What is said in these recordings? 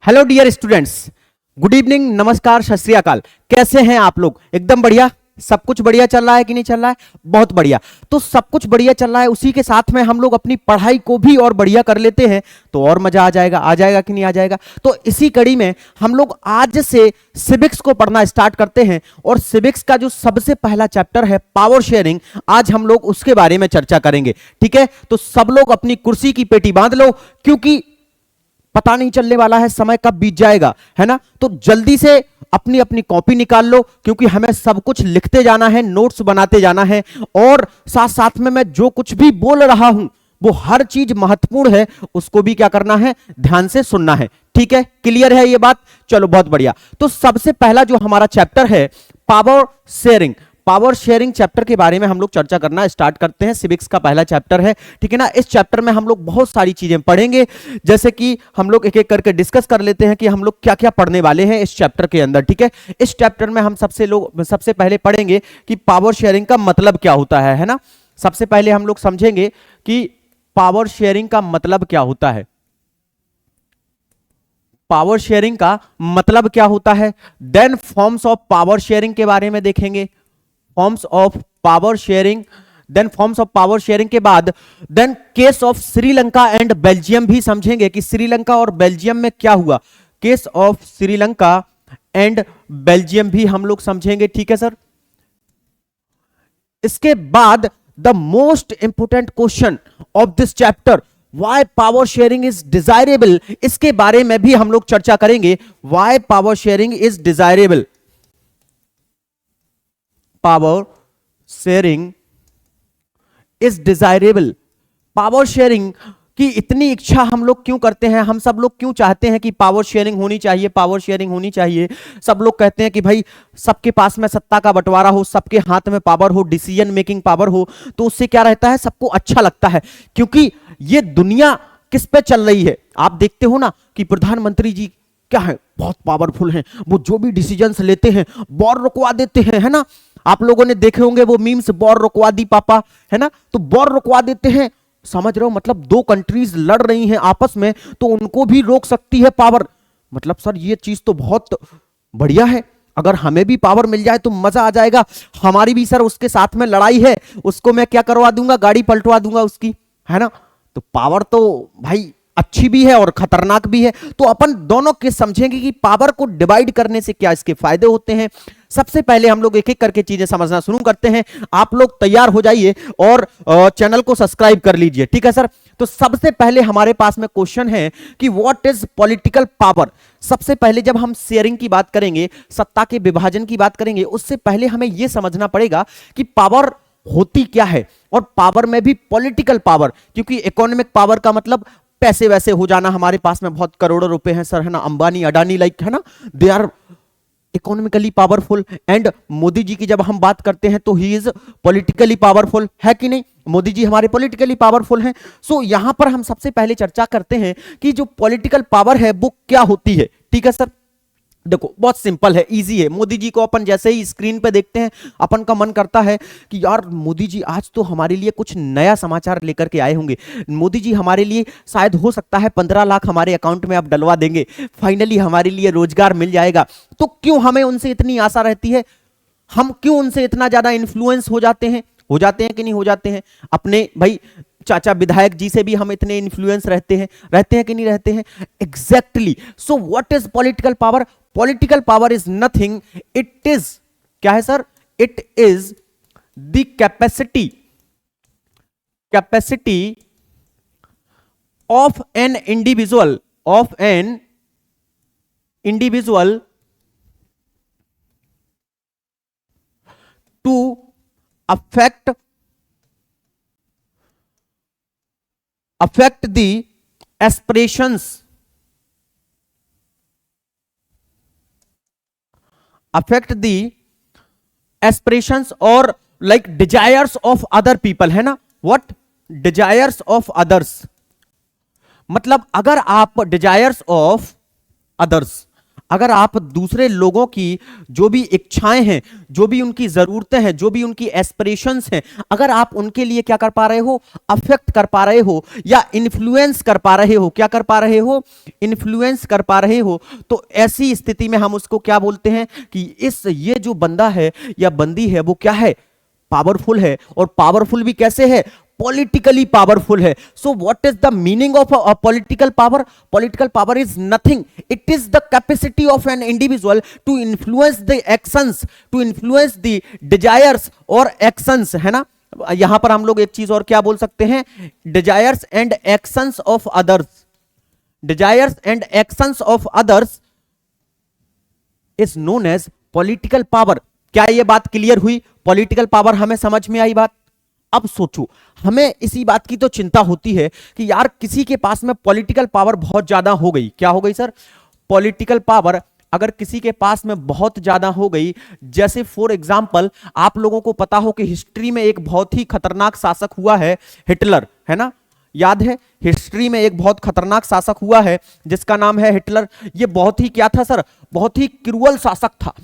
Hello dear students, good evening, नमस्कार, सत श्री अकाल। कैसे हैं आप लोग? एकदम बढ़िया। सब कुछ बढ़िया चल रहा है कि नहीं चल रहा है? बहुत बढ़िया। तो सब कुछ बढ़िया चल रहा है, उसी के साथ में हम लोग अपनी पढ़ाई को भी और बढ़िया कर लेते हैं तो और मजा आ जाएगा कि नहीं आ जाएगा? तो इसी कड़ी में हम लोग आज से सिविक्स को पढ़ना स्टार्ट करते हैं और सिविक्स का जो सबसे पहला चैप्टर है पावर शेयरिंग, आज हम लोग उसके बारे में चर्चा करेंगे। ठीक है, तो सब लोग अपनी कुर्सी की पेटी बांध लो, क्योंकि पता नहीं चलने वाला है, समय कब बीत जाएगा, है ना? तो जल्दी से अपनी अपनी कॉपी निकाल लो, क्योंकि हमें सब कुछ लिखते जाना है, नोट्स बनाते जाना है और साथ साथ में मैं जो कुछ भी बोल रहा हूं वो हर चीज महत्वपूर्ण है, उसको भी क्या करना है, ध्यान से सुनना है। ठीक है, क्लियर है ये बात? चलो बहुत बढ़िया। तो सबसे पहला जो हमारा चैप्टर है power sharing, power sharing chapter के बारे में हम लोग चर्चा करना स्टार्ट करते हैं। सिविक्स का पहला चैप्टर है, ठीक है ना? इस चैप्टर में हम लोग बहुत सारी चीजें पढ़ेंगे, जैसे कि हम लोग एक एक करके डिस्कस कर लेते हैं कि हम लोग क्या क्या पढ़ने वाले हैं इस चैप्टर के अंदर। ठीक है, इस चैप्टर में हम सबसे पहले पढ़ेंगे कि पावर शेयरिंग का मतलब क्या होता है ना? सबसे पहले हम लोग समझेंगे कि पावर शेयरिंग का मतलब क्या होता है। पावर शेयरिंग का मतलब क्या होता है, then forms of power sharing के बारे में देखेंगे, forms of power sharing, then forms of power sharing के बाद then case of Sri Lanka and Belgium भी समझेंगे कि श्रीलंका और बेल्जियम में क्या हुआ। Case of Sri Lanka and Belgium भी हम लोग समझेंगे। ठीक है सर। इसके बाद the most important question of this chapter, why power sharing is desirable, इसके बारे में भी हम लोग चर्चा करेंगे। Why power sharing is desirable, power sharing is desirable. Power sharing की इतनी इच्छा हम लोग क्यों करते हैं, हम सब लोग क्यों चाहते हैं कि पावर शेयरिंग होनी चाहिए, पावर शेयरिंग होनी चाहिए? सब लोग कहते हैं कि भाई सबके पास में सत्ता का बंटवारा हो, सबके हाथ में पावर हो, डिसीजन मेकिंग पावर हो, तो उससे क्या रहता है, सबको अच्छा लगता है। क्योंकि ये दुनिया किस पे चल रही है, आप देखते हो ना कि प्रधानमंत्री जी क्या है, बहुत पावरफुल हैं, वो जो भी डिसीजंस लेते हैं वॉर रुकवा देते हैं, है ना? आप लोगों ने देखे होंगे वो मीम्स, वॉर रुकवा दी पापा, है ना? तो वॉर रुकवा देते हैं, समझ रहे हो? मतलब दो कंट्रीज लड़ रही हैं आपस में तो उनको भी रोक सकती है पावर। मतलब सर ये चीज तो बहुत बढ़िया है, अगर हमें भी पावर मिल जाए तो मजा आ जाएगा। हमारी भी सर उसके साथ में लड़ाई है, उसको मैं क्या करवा दूंगा, गाड़ी पलटवा दूंगा उसकी, है ना? तो पावर तो भाई अच्छी भी है और खतरनाक भी है। तो अपन दोनों के समझेंगे कि पावर को डिवाइड करने से क्या इसके फायदे होते हैं। सबसे पहले हम लोग एक एक करके चीजें समझना शुरू करते हैं। आप लोग तैयार हो जाइए और चैनल को सब्सक्राइब कर लीजिए। ठीक है सर। तो सबसे पहले हमारे पास में क्वेश्चन है कि व्हाट इज पॉलिटिकल पावर। सबसे पहले जब हम शेयरिंग की बात करेंगे, सत्ता के विभाजन की बात करेंगे, उससे पहले हमें यह समझना पड़ेगा कि पावर होती क्या है, और पावर में भी पॉलिटिकल पावर, क्योंकि इकोनॉमिक पावर का मतलब पैसे वैसे हो जाना, हमारे पास में बहुत करोड़ों रुपए हैं सर, है ना? अंबानी अडानी लाइक, है ना, they are economically powerful. And Modi ji की जब हम बात करते हैं तो ही इज पॉलिटिकली पावरफुल, है कि नहीं? मोदी जी हमारे पॉलिटिकली पावरफुल हैं। सो यहां पर हम सबसे पहले चर्चा करते हैं कि जो पॉलिटिकल पावर है वो क्या होती है। ठीक है सर। देखो बहुत सिंपल है, इजी है। मोदी जी को अपन जैसे ही स्क्रीन पे देखते हैं अपन का मन करता है कि यार मोदी जी आज तो हमारे लिए कुछ नया समाचार लेकर के आए होंगे, मोदी जी हमारे लिए शायद हो सकता है 15 लाख हमारे अकाउंट में आप डलवा देंगे, फाइनली हमारे लिए रोजगार मिल जाएगा। तो क्यों हमें उनसे इतनी आशा रहती है, हम क्यों उनसे इतना ज्यादा इन्फ्लुएंस हो जाते हैं कि नहीं हो जाते हैं? अपने भाई चाचा विधायक जी से भी हम इतने इन्फ्लुएंस रहते हैं कि नहीं रहते हैं? Exactly. So what is political power? Political power is nothing, it is क्या है sir? It is the capacity of an individual to affect the aspirations or like desires of other people, है ना? what desires of others, मतलब अगर आप desires of others, अगर आप दूसरे लोगों की जो भी इच्छाएं हैं, जो भी उनकी जरूरतें हैं, जो भी उनकी एस्पिरेशंस हैं, अगर आप उनके लिए क्या कर पा रहे हो, अफेक्ट कर पा रहे हो या इन्फ्लुएंस कर पा रहे हो, क्या कर पा रहे हो, इन्फ्लुएंस कर पा रहे हो, तो ऐसी स्थिति में हम उसको क्या बोलते हैं कि ये जो बंदा है या बंदी है वो क्या है, पावरफुल है। और पावरफुल भी कैसे है, पॉलिटिकली पावरफुल है। So what is the meaning of political power? Political power is nothing, it is the capacity of an individual to influence the actions, to influence the desires और actions, है ना। यहां पर हम लोग एक चीज और क्या बोल सकते हैं, desires and actions of others, desires and actions of others is known as political power. क्या यह बात क्लियर हुई? पॉलिटिकल पावर हमें समझ में आई बात। अब सोचो, हमें इसी बात की तो चिंता होती है कि यार किसी के पास में पॉलिटिकल पावर बहुत ज्यादा हो गई। क्या हो गई सर? पॉलिटिकल पावर अगर किसी के पास में बहुत ज्यादा हो गई, जैसे फॉर एग्जांपल आप लोगों को पता हो कि हिस्ट्री में एक बहुत ही खतरनाक शासक हुआ है, हिटलर, है ना, याद है? हिस्ट्री में एक बहुत खतरनाक शासक हुआ है जिसका नाम है हिटलर। ये बहुत ही क्या था सर, बहुत ही क्रूअल शासक था।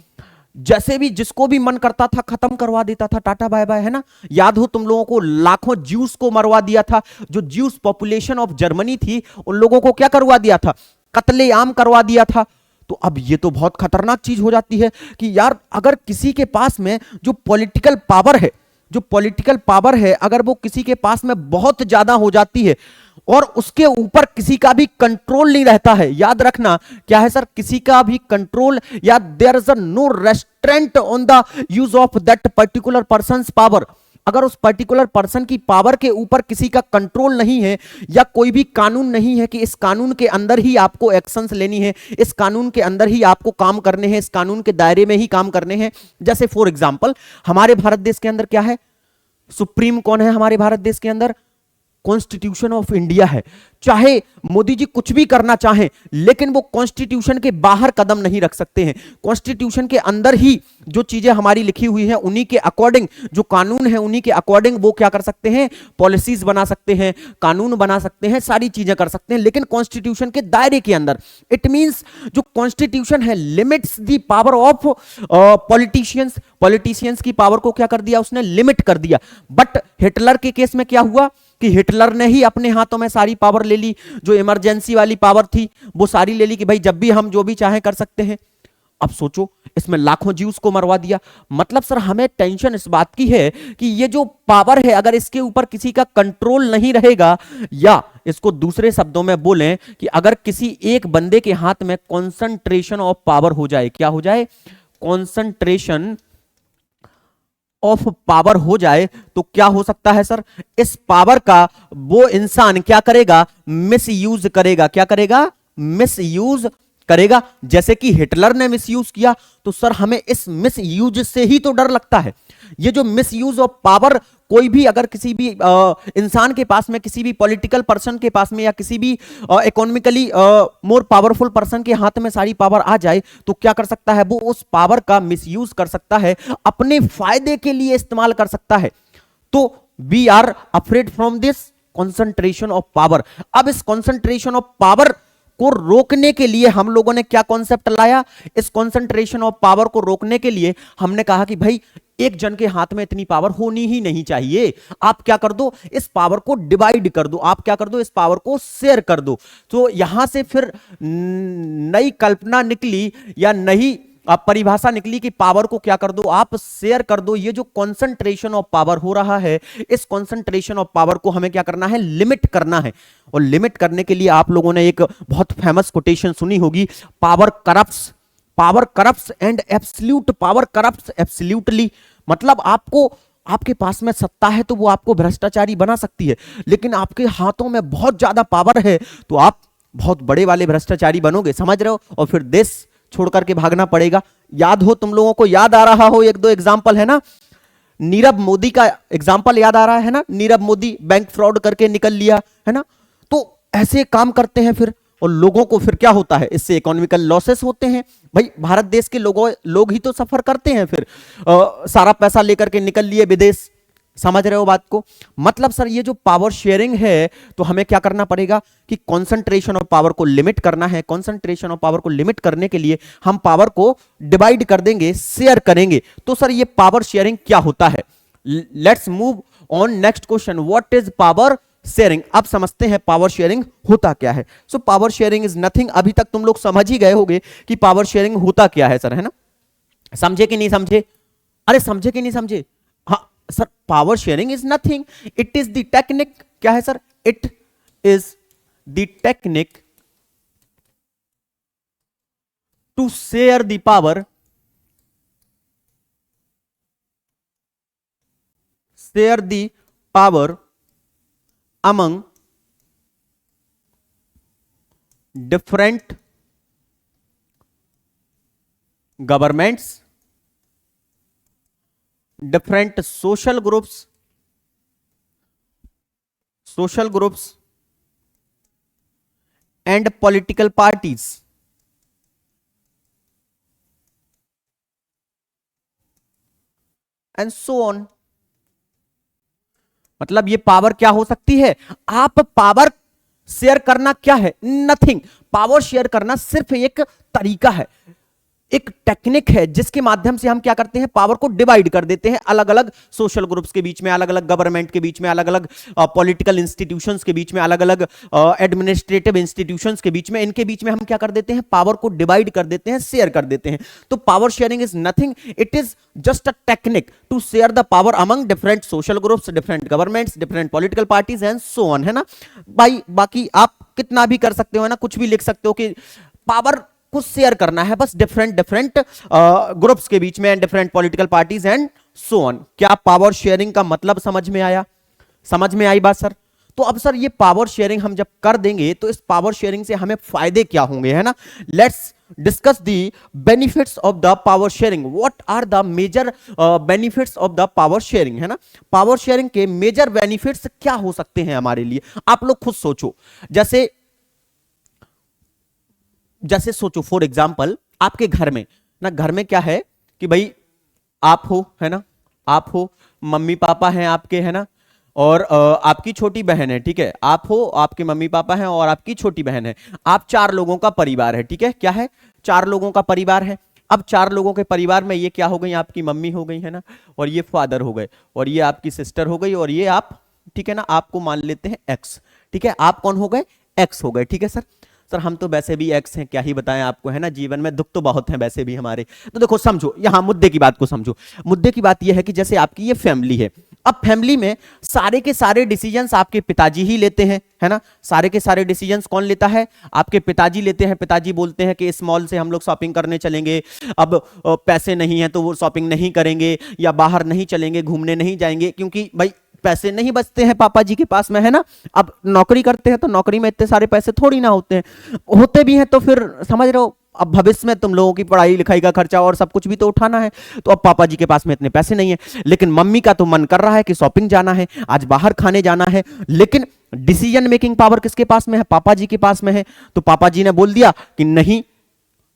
जैसे भी जिसको भी मन करता था खत्म करवा देता था, टाटा बाय बाय, है ना। याद हो तुम लोगों को, लाखों ज्यूस को मरवा दिया था। जो ज्यूस पॉपुलेशन ऑफ जर्मनी थी उन लोगों को क्या करवा दिया था, कत्लेआम करवा दिया था। तो अब ये तो बहुत खतरनाक चीज हो जाती है कि यार अगर किसी के पास में जो पॉलिटिकल पावर है, जो पॉलिटिकल पावर है अगर वो किसी के पास में बहुत ज्यादा हो जाती है और उसके ऊपर किसी का भी कंट्रोल नहीं रहता है, याद रखना क्या है सर, किसी का भी कंट्रोल या there is no restraint on the use of that particular person's power. अगर उस पर्टिकुलर पर्सन की पावर के ऊपर किसी का कंट्रोल नहीं है या कोई भी कानून नहीं है कि इस कानून के अंदर ही आपको एक्शंस लेनी है, इस कानून के अंदर ही आपको काम करने हैं, इस कानून के दायरे में ही काम करने हैं। जैसे फॉर एग्जांपल हमारे भारत देश के अंदर क्या है, सुप्रीम कौन है हमारे भारत देश के अंदर, कॉन्स्टिट्यूशन ऑफ इंडिया है। चाहे मोदी जी कुछ भी करना चाहें लेकिन वो कॉन्स्टिट्यूशन के बाहर कदम नहीं रख सकते हैं। कॉन्स्टिट्यूशन के अंदर ही जो चीजें हमारी लिखी हुई हैं उन्हीं के अकॉर्डिंग, जो कानून है उन्हीं के अकॉर्डिंग वो क्या कर सकते हैं, पॉलिसीज बना सकते हैं, कानून बना सकते हैं, सारी चीजें कर सकते हैं, लेकिन कॉन्स्टिट्यूशन के दायरे के अंदर। इट मींस जो कॉन्स्टिट्यूशन है limits the power of politicians. Politicians की पावर को क्या कर दिया, उसने लिमिट कर दिया। बट हिटलर के केस में क्या हुआ कि हिटलर ने ही अपने हाथों में सारी पावर ले ली, जो इमरजेंसी वाली पावर थी वो सारी ले ली कि भाई जब भी हम जो भी चाहें कर सकते हैं। अब सोचो, इसमें लाखों जीव्स को मरवा दिया। मतलब सर हमें टेंशन इस बात की है कि ये जो पावर है अगर इसके ऊपर किसी का कंट्रोल नहीं रहेगा, या इसको दूसरे शब्दों में बोलें कि अगर किसी एक बंदे के हाथ में कॉन्सेंट्रेशन ऑफ पावर हो जाए, क्या हो जाए, कॉन्सेंट्रेशन ऑफ पावर हो जाए, तो क्या हो सकता है सर, इस पावर का वो इंसान क्या करेगा, मिस यूज करेगा। क्या करेगा, मिस यूज करेगा। जैसे कि हिटलर ने मिस यूज किया, तो सर हमें इस मिस यूज से ही तो डर लगता है। ये जो मिस यूज ऑफ पावर, कोई भी अगर किसी भी इंसान के पास में, किसी भी पॉलिटिकल पर्सन के पास में या किसी भी इकोनॉमिकली मोर पावरफुल पर्सन के हाथ में सारी पावर आ जाए, तो क्या कर सकता है, वो उस पावर का मिसयूज कर सकता है, अपने फायदे के लिए इस्तेमाल कर सकता है। तो we are afraid from this concentration of power. अब इस कॉन्सेंट्रेशन ऑफ पावर को रोकने के लिए हम लोगों ने क्या कॉन्सेप्ट लाया, इस कॉन्सेंट्रेशन ऑफ पावर को रोकने के लिए हमने कहा कि भाई एक जन के हाथ में इतनी पावर होनी ही नहीं चाहिए। आप क्या कर दो, इस पावर को डिवाइड कर दो, आप क्या कर दो, इस पावर को शेयर कर दो। तो यहां से फिर नई कल्पना निकली या नई परिभाषा निकली कि पावर को क्या कर दो, आप शेयर कर दो। ये जो कॉन्सेंट्रेशन ऑफ पावर हो रहा है, इस कॉन्सेंट्रेशन ऑफ पावर को हमें क्या करना है, लिमिट करना है। और लिमिट करने के लिए आप लोगों ने एक बहुत फेमस कोटेशन सुनी होगी, power corrupts, power corrupts and absolute power corrupts absolutely. मतलब आपको, आपके पास में सत्ता है तो वो आपको भ्रष्टाचारी बना सकती है, लेकिन आपके हाथों में बहुत ज्यादा पावर है तो आप बहुत बड़े वाले भ्रष्टाचारी बनोगे, समझ रहे हो, और फिर देश छोड़ करके भागना पड़ेगा। याद हो, तुम लोगों को याद आ रहा हो, एक दो एग्जाम्पल है ना, नीरव मोदी का एग्जाम्पल याद आ रहा है ना, नीरव मोदी बैंक फ्रॉड करके निकल लिया, है ना। तो ऐसे काम करते हैं फिर, और लोगों को फिर क्या होता है, इससे इकोनॉमिकल लॉसेस होते हैं। भाई भारत देश के लोग ही तो सफर करते हैं फिर, सारा पैसा लेकर के निकल लिए विदेश, समझ रहे हो बात को? मतलब सर ये जो पावर शेयरिंग है तो हमें क्या करना पड़ेगा कि कंसंट्रेशन ऑफ पावर को लिमिट करना है। कंसंट्रेशन ऑफ पावर को लिमिट करने के लिए हम पावर को डिवाइड कर देंगे, शेयर करेंगे। तो सर ये पावर शेयरिंग क्या होता है? Let's move on next question, what is power sharing? अब समझते हैं पावर शेयरिंग होता क्या है। So power sharing is nothing, अभी तक तुम लोग समझ ही गए होंगे कि पावर शेयरिंग होता क्या है सर, है ना? समझे कि नहीं समझे? अरे समझे कि नहीं समझे? हाँ sir, power sharing is nothing, it is the technique, क्या है sir? It is the technique to share the power, share the power among different governments, different social groups and political parties, and so on। मतलब ये power क्या हो सकती है? आप power share करना क्या है? नथिंग। पावर शेयर करना सिर्फ एक तरीका है, एक टेक्निक है जिसके माध्यम से हम क्या करते हैं, पावर को डिवाइड कर देते हैं अलग अलग सोशल ग्रुप्स के बीच में, अलग अलग गवर्नमेंट के बीच में, अलग अलग पॉलिटिकल इंस्टीट्यूशंस के बीच में, अलग अलग एडमिनिस्ट्रेटिव इंस्टीट्यूशंस के बीच में, इनके बीच में हम क्या कर देते हैं, पावर को डिवाइड कर देते हैं, शेयर कर देते हैं। तो power sharing is nothing, it is just a technique to share the power among different social groups, different governments, different political parties and so on, है ना भाई? बाकी आप कितना भी कर सकते हो, है ना, कुछ भी लिख सकते हो कि पावर कुछ शेयर करना है बस डिफरेंट ग्रुप्स के बीच में and different political parties and so on. क्या पावर शेयरिंग का मतलब समझ में आया? समझ में आई बात सर? तो अब सर ये पावर शेयरिंग हम जब कर देंगे तो इस पावर शेयरिंग से हमें फायदे क्या होंगे, है ना? Let's discuss the benefits of the power sharing. What are the major benefits of the power sharing, है ना? पावर शेयरिंग के मेजर बेनिफिट्स क्या हो सकते हैं हमारे लिए? आप लोग खुद सोचो। जैसे सोचो फॉर एग्जाम्पल, आपके घर में ना, घर में क्या है कि भाई आप हो, है ना, आप हो, मम्मी पापा हैं आपके, है ना, और आपकी छोटी बहन है, ठीक है? आप हो, आपके मम्मी पापा हैं और आपकी छोटी बहन है। आप 4 लोगों का परिवार है, ठीक है? क्या है? 4 लोगों का परिवार है। अब 4 लोगों के परिवार में ये क्या हो गई, आपकी मम्मी हो गई, है ना, और ये फादर हो गए, और ये आपकी सिस्टर हो गई, और ये आप, ठीक है ना, आपको मान लेते हैं एक्स, ठीक है? आप कौन हो गए? एक्स हो गए, ठीक है सर? सर हम तो वैसे भी एक्स हैं, क्या ही बताएं आपको, है ना, जीवन में दुख तो बहुत हैं वैसे भी हमारे। तो देखो समझो, यहां मुद्दे की बात को समझो। मुद्दे की बात यह है कि जैसे आपकी ये फैमिली है, अब फैमिली में सारे के सारे डिसीजंस आपके पिताजी ही लेते हैं, है ना? सारे के सारे डिसीजंस कौन लेता है? आपके पिताजी लेते हैं। पिताजी बोलते हैं कि इस मॉल से हम लोग शॉपिंग करने चलेंगे, अब पैसे नहीं है तो वो शॉपिंग नहीं करेंगे, या बाहर नहीं चलेंगे, घूमने नहीं जाएंगे, क्योंकि भाई पैसे नहीं बचते हैं पापा जी के पास में, है ना? अब नौकरी करते हैं तो नौकरी में इतने सारे पैसे थोड़ी ना होते हैं, होते भी हैं तो फिर समझ रहे हो, अब भविष्य में तुम लोगों की पढ़ाई लिखाई का खर्चा और सब कुछ भी तो उठाना है। तो अब पापा जी के पास में इतने पैसे नहीं है, लेकिन मम्मी का तो मन कर रहा है कि शॉपिंग जाना है, आज बाहर खाने जाना है, लेकिन डिसीजन मेकिंग पावर किसके पास में है? पापा जी के पास में है। तो पापा जी ने बोल दिया कि नहीं,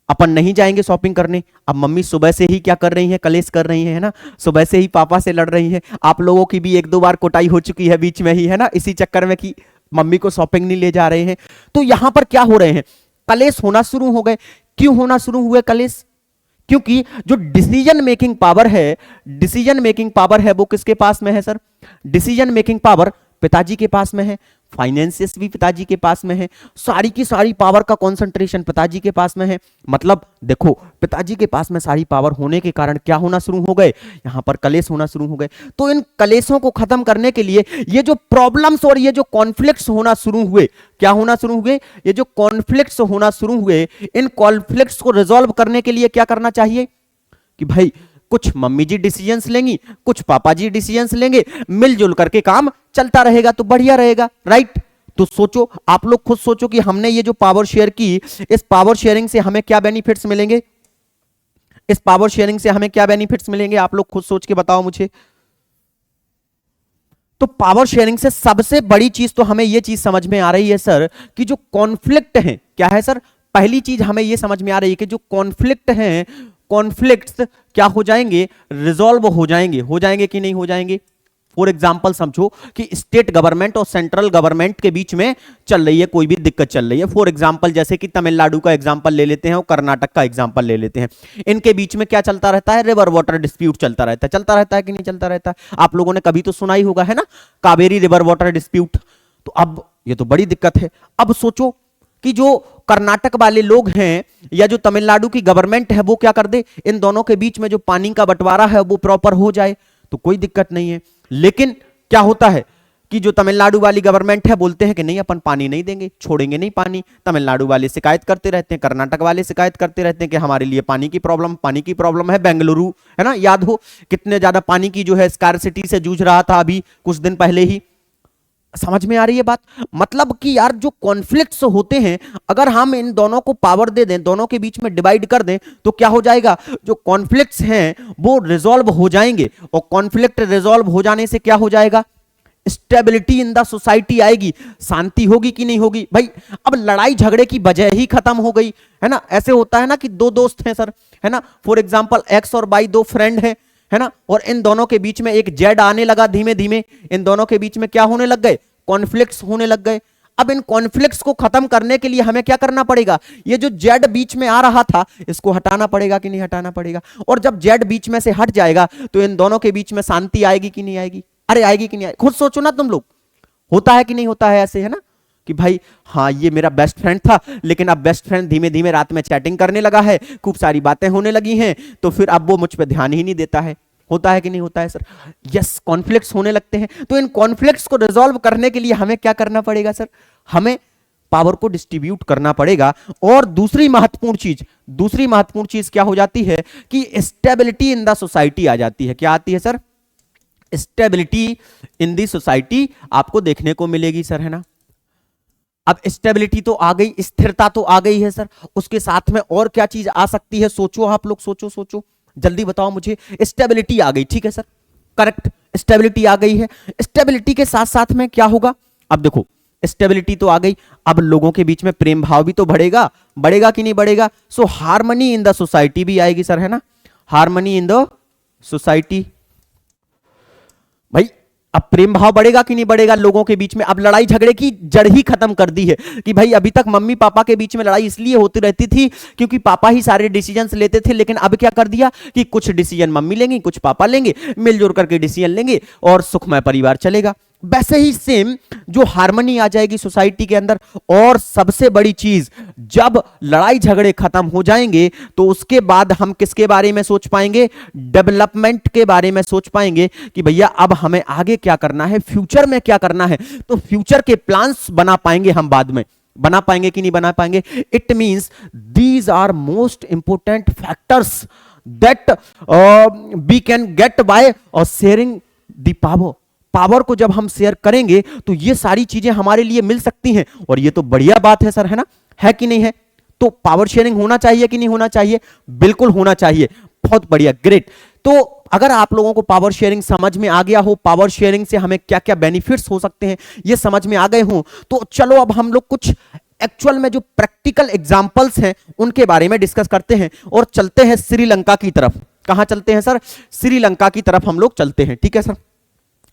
अपन नहीं जाएंगे शॉपिंग करने। अब मम्मी सुबह से ही क्या कर रही है? कलेश कर रही है ना, सुबह से ही पापा से लड़ रही है। आप लोगों की भी 1-2 बार कुटाई हो चुकी है बीच में ही, है ना, इसी चक्कर में कि मम्मी को शॉपिंग नहीं ले जा रहे हैं। तो यहां पर क्या हो रहे हैं? कलेश होना शुरू हो गए। क्यों होना शुरू हुए कलेश? क्योंकि जो डिसीजन मेकिंग पावर है वो किसके पास में है सर? डिसीजन मेकिंग पावर पिताजी के पास में है, फाइनेंसिस भी पिताजी के पास में है, सारी की सारी पावर का कंसंट्रेशन पिताजी के पास में है। मतलब देखो, पिताजी के पास में सारी पावर होने के कारण क्या होना शुरू हो गए? यहां पर कलेश होना शुरू हो गए। तो इन कलेशों को खत्म करने के लिए ये जो प्रॉब्लम्स और ये जो कॉन्फ्लिक्ट्स होना शुरू हुए, क्या होना शुरू हुए? ये जो कॉन्फ्लिक्ट्स होना शुरू हुए, इन कॉन्फ्लिक्ट्स को रिजॉल्व करने के लिए क्या करना चाहिए कि भाई कुछ मम्मी जी डिसीजंस लेंगी, कुछ पापा जी डिसीजंस लेंगे, मिलजुल करके काम चलता रहेगा तो बढ़िया रहेगा, राइट? तो सोचो, आप लोग खुद सोचो कि हमने ये जो पावर शेयर की, इस पावर शेयरिंग से हमें क्या बेनिफिट्स मिलेंगे? इस पावर शेयरिंग से हमें क्या बेनिफिट्स मिलेंगे? आप लोग खुद सोच के बताओ मुझे। तो पावर शेयरिंग से सबसे बड़ी चीज तो हमें यह चीज समझ में आ रही है सर कि जो कॉन्फ्लिक्ट है, क्या है सर? पहली चीज हमें यह समझ में आ रही है कि जो कॉन्फ्लिक्ट हैं, कॉन्फ्लिक्ट्स क्या हो जाएंगे? रिजॉल्व हो जाएंगे। हो जाएंगे कि नहीं हो जाएंगे? फॉर एग्जाम्पल समझो कि स्टेट गवर्नमेंट और सेंट्रल गवर्नमेंट के बीच में चल रही है कोई भी दिक्कत चल रही है, फॉर एग्जाम्पल जैसे कि तमिलनाडु का एग्जाम्पल ले लेते हैं और कर्नाटक का एग्जाम्पल ले लेते हैं। इनके बीच में क्या चलता रहता है? रिवर वाटर डिस्प्यूट चलता रहता है कि नहीं चलता रहता है? आप लोगों ने कभी तो सुना ही होगा, है ना, कावेरी रिवर वाटर डिस्प्यूट। तो अब ये तो बड़ी दिक्कत है। अब सोचो कि जो कर्नाटक वाले लोग हैं या जो तमिलनाडु की गवर्नमेंट है वो क्या कर दे, इन दोनों के बीच में जो पानी का बंटवारा है वो प्रॉपर हो जाए तो कोई दिक्कत नहीं है। लेकिन क्या होता है कि जो तमिलनाडु वाली गवर्नमेंट है बोलते हैं कि नहीं अपन पानी नहीं देंगे, छोड़ेंगे नहीं पानी। तमिलनाडु वाले शिकायत करते रहते हैं, कर्नाटक वाले शिकायत करते रहते हैं कि हमारे लिए पानी की प्रॉब्लम है। बेंगलुरु, है ना, याद हो कितने ज्यादा पानी की जो है स्कार्सिटी से जूझ रहा था अभी कुछ दिन पहले ही। समझ में आ रही है बात? मतलब कि यार जो कॉन्फ्लिक्ट्स होते हैं, अगर हम इन दोनों को पावर दे दें, दोनों के बीच में डिवाइड कर दें, तो क्या हो जाएगा, जो कॉन्फ्लिक्ट्स हैं वो रिजॉल्व हो जाएंगे। और कॉन्फ्लिक्ट रिजॉल्व हो जाने से क्या हो जाएगा? स्टेबिलिटी इन द सोसाइटी आएगी, शांति होगी कि नहीं होगी भाई? अब लड़ाई झगड़े की वजह ही खत्म हो गई, है ना। ऐसे होता है ना कि दो दोस्त हैं सर, है ना, फॉर एग्जांपल एक्स और वाई दो फ्रेंड हैं, है ना, और इन दोनों के बीच में एक जेड आने लगा धीमे धीमे, इन दोनों के बीच में क्या होने लग गए? कॉन्फ्लिक्ट्स होने लग गए। अब इन कॉन्फ्लिक्ट्स को खत्म करने के लिए हमें क्या करना पड़ेगा? ये जो जेड बीच में आ रहा था इसको हटाना पड़ेगा कि नहीं हटाना पड़ेगा? और जब जेड बीच में से हट जाएगा तो इन दोनों के बीच में शांति आएगी कि नहीं आएगी? अरे आएगी कि नहीं आएगी? खुद सोचो ना तुम लोग, होता है कि नहीं होता है ऐसे, है ना, कि भाई हाँ ये मेरा बेस्ट फ्रेंड था, लेकिन अब बेस्ट फ्रेंड धीमे धीमे रात में चैटिंग करने लगा है, खूब सारी बातें होने लगी हैं, तो फिर अब वो मुझ पर ध्यान ही नहीं देता है। होता है कि नहीं होता है सर? यस, कॉन्फ्लिक्ट्स होने लगते हैं। तो इन कॉन्फ्लिक्ट्स को रिजॉल्व करने के लिए हमें क्या करना पड़ेगा सर? हमें पावर को डिस्ट्रीब्यूट करना पड़ेगा। और दूसरी महत्वपूर्ण चीज क्या हो जाती है कि स्टेबिलिटी इन द सोसाइटी आ जाती है। क्या आती है sir? Stability in the society आपको देखने को मिलेगी सर, है ना। अब स्टेबिलिटी तो आ गई, स्थिरता तो आ गई है सर, उसके साथ में और क्या चीज आ सकती है? सोचो आप लोग, सोचो जल्दी बताओ मुझे। स्टेबिलिटी आ गई, ठीक है सर, करेक्ट, स्टेबिलिटी आ गई है। स्टेबिलिटी के साथ साथ में क्या होगा? अब देखो स्टेबिलिटी तो आ गई, अब लोगों के बीच में प्रेम भाव भी तो बढ़ेगा कि नहीं बढ़ेगा? सो हार्मनी इन द सोसाइटी भी आएगी सर, है ना, हार्मनी इन द सोसाइटी। भाई अब प्रेम भाव बढ़ेगा कि नहीं बढ़ेगा लोगों के बीच में? अब लड़ाई झगड़े की जड़ ही खत्म कर दी है कि भाई अभी तक मम्मी पापा के बीच में लड़ाई इसलिए होती रहती थी क्योंकि पापा ही सारे डिसीजंस लेते थे, लेकिन अब क्या कर दिया कि कुछ डिसीजन मम्मी लेंगी, कुछ पापा लेंगे, मिलजुल करके डिसीजन लेंगे और सुखमय परिवार चलेगा। वैसे ही सेम जो हार्मनी आ जाएगी सोसाइटी के अंदर। और सबसे बड़ी चीज, जब लड़ाई झगड़े खत्म हो जाएंगे तो उसके बाद हम किसके बारे में सोच पाएंगे? डेवलपमेंट के बारे में सोच पाएंगे कि भैया अब हमें आगे क्या करना है, फ्यूचर में क्या करना है। तो फ्यूचर के प्लान्स बना पाएंगे हम, बाद में बना पाएंगे कि नहीं बना पाएंगे? It means these are most important factors that we can get by sharing the power को जब हम शेयर करेंगे तो ये सारी चीजें हमारे लिए मिल सकती हैं। और ये तो बढ़िया बात है सर, है कि नहीं है? तो पावर शेयरिंग होना चाहिए कि नहीं होना चाहिए? बिल्कुल होना चाहिए। बहुत बढ़िया, ग्रेट। तो अगर आप लोगों को पावर शेयरिंग समझ में आ गया हो, पावर शेयरिंग से हमें क्या क्या बेनिफिट्स हो सकते हैं ये समझ में आ गए हो, तो चलो अब हम लोग कुछ एक्चुअल में जो प्रैक्टिकल एग्जांपल्स हैं उनके बारे में डिस्कस करते हैं और चलते हैं श्रीलंका की तरफ। कहां चलते हैं सर? श्रीलंका की तरफ हम लोग चलते हैं, ठीक है सर।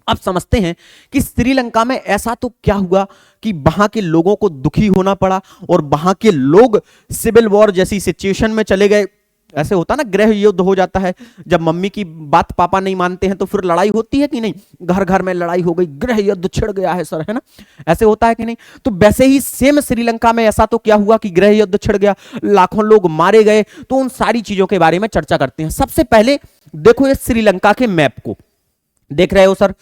अब समझते हैं कि श्रीलंका में ऐसा तो क्या हुआ कि वहां के लोगों को दुखी होना पड़ा और वहां के लोग सिविल वॉर जैसी सिचुएशन में चले गए। ऐसे होता ना, गृह युद्ध हो जाता है, जब मम्मी की बात पापा नहीं मानते हैं तो फिर लड़ाई होती है कि नहीं? घर घर में लड़ाई हो गई, गृह युद्ध छिड़ गया है सर, है ना, ऐसे होता है कि नहीं? तो वैसे ही सेम श्रीलंका में ऐसा तो क्या हुआ कि गृह युद्ध छिड़ गया, लाखों लोग मारे गए। तो उन सारी चीजों के बारे में चर्चा करते हैं। सबसे पहले देखो ये श्रीलंका के मैप को देख रहे हो सर?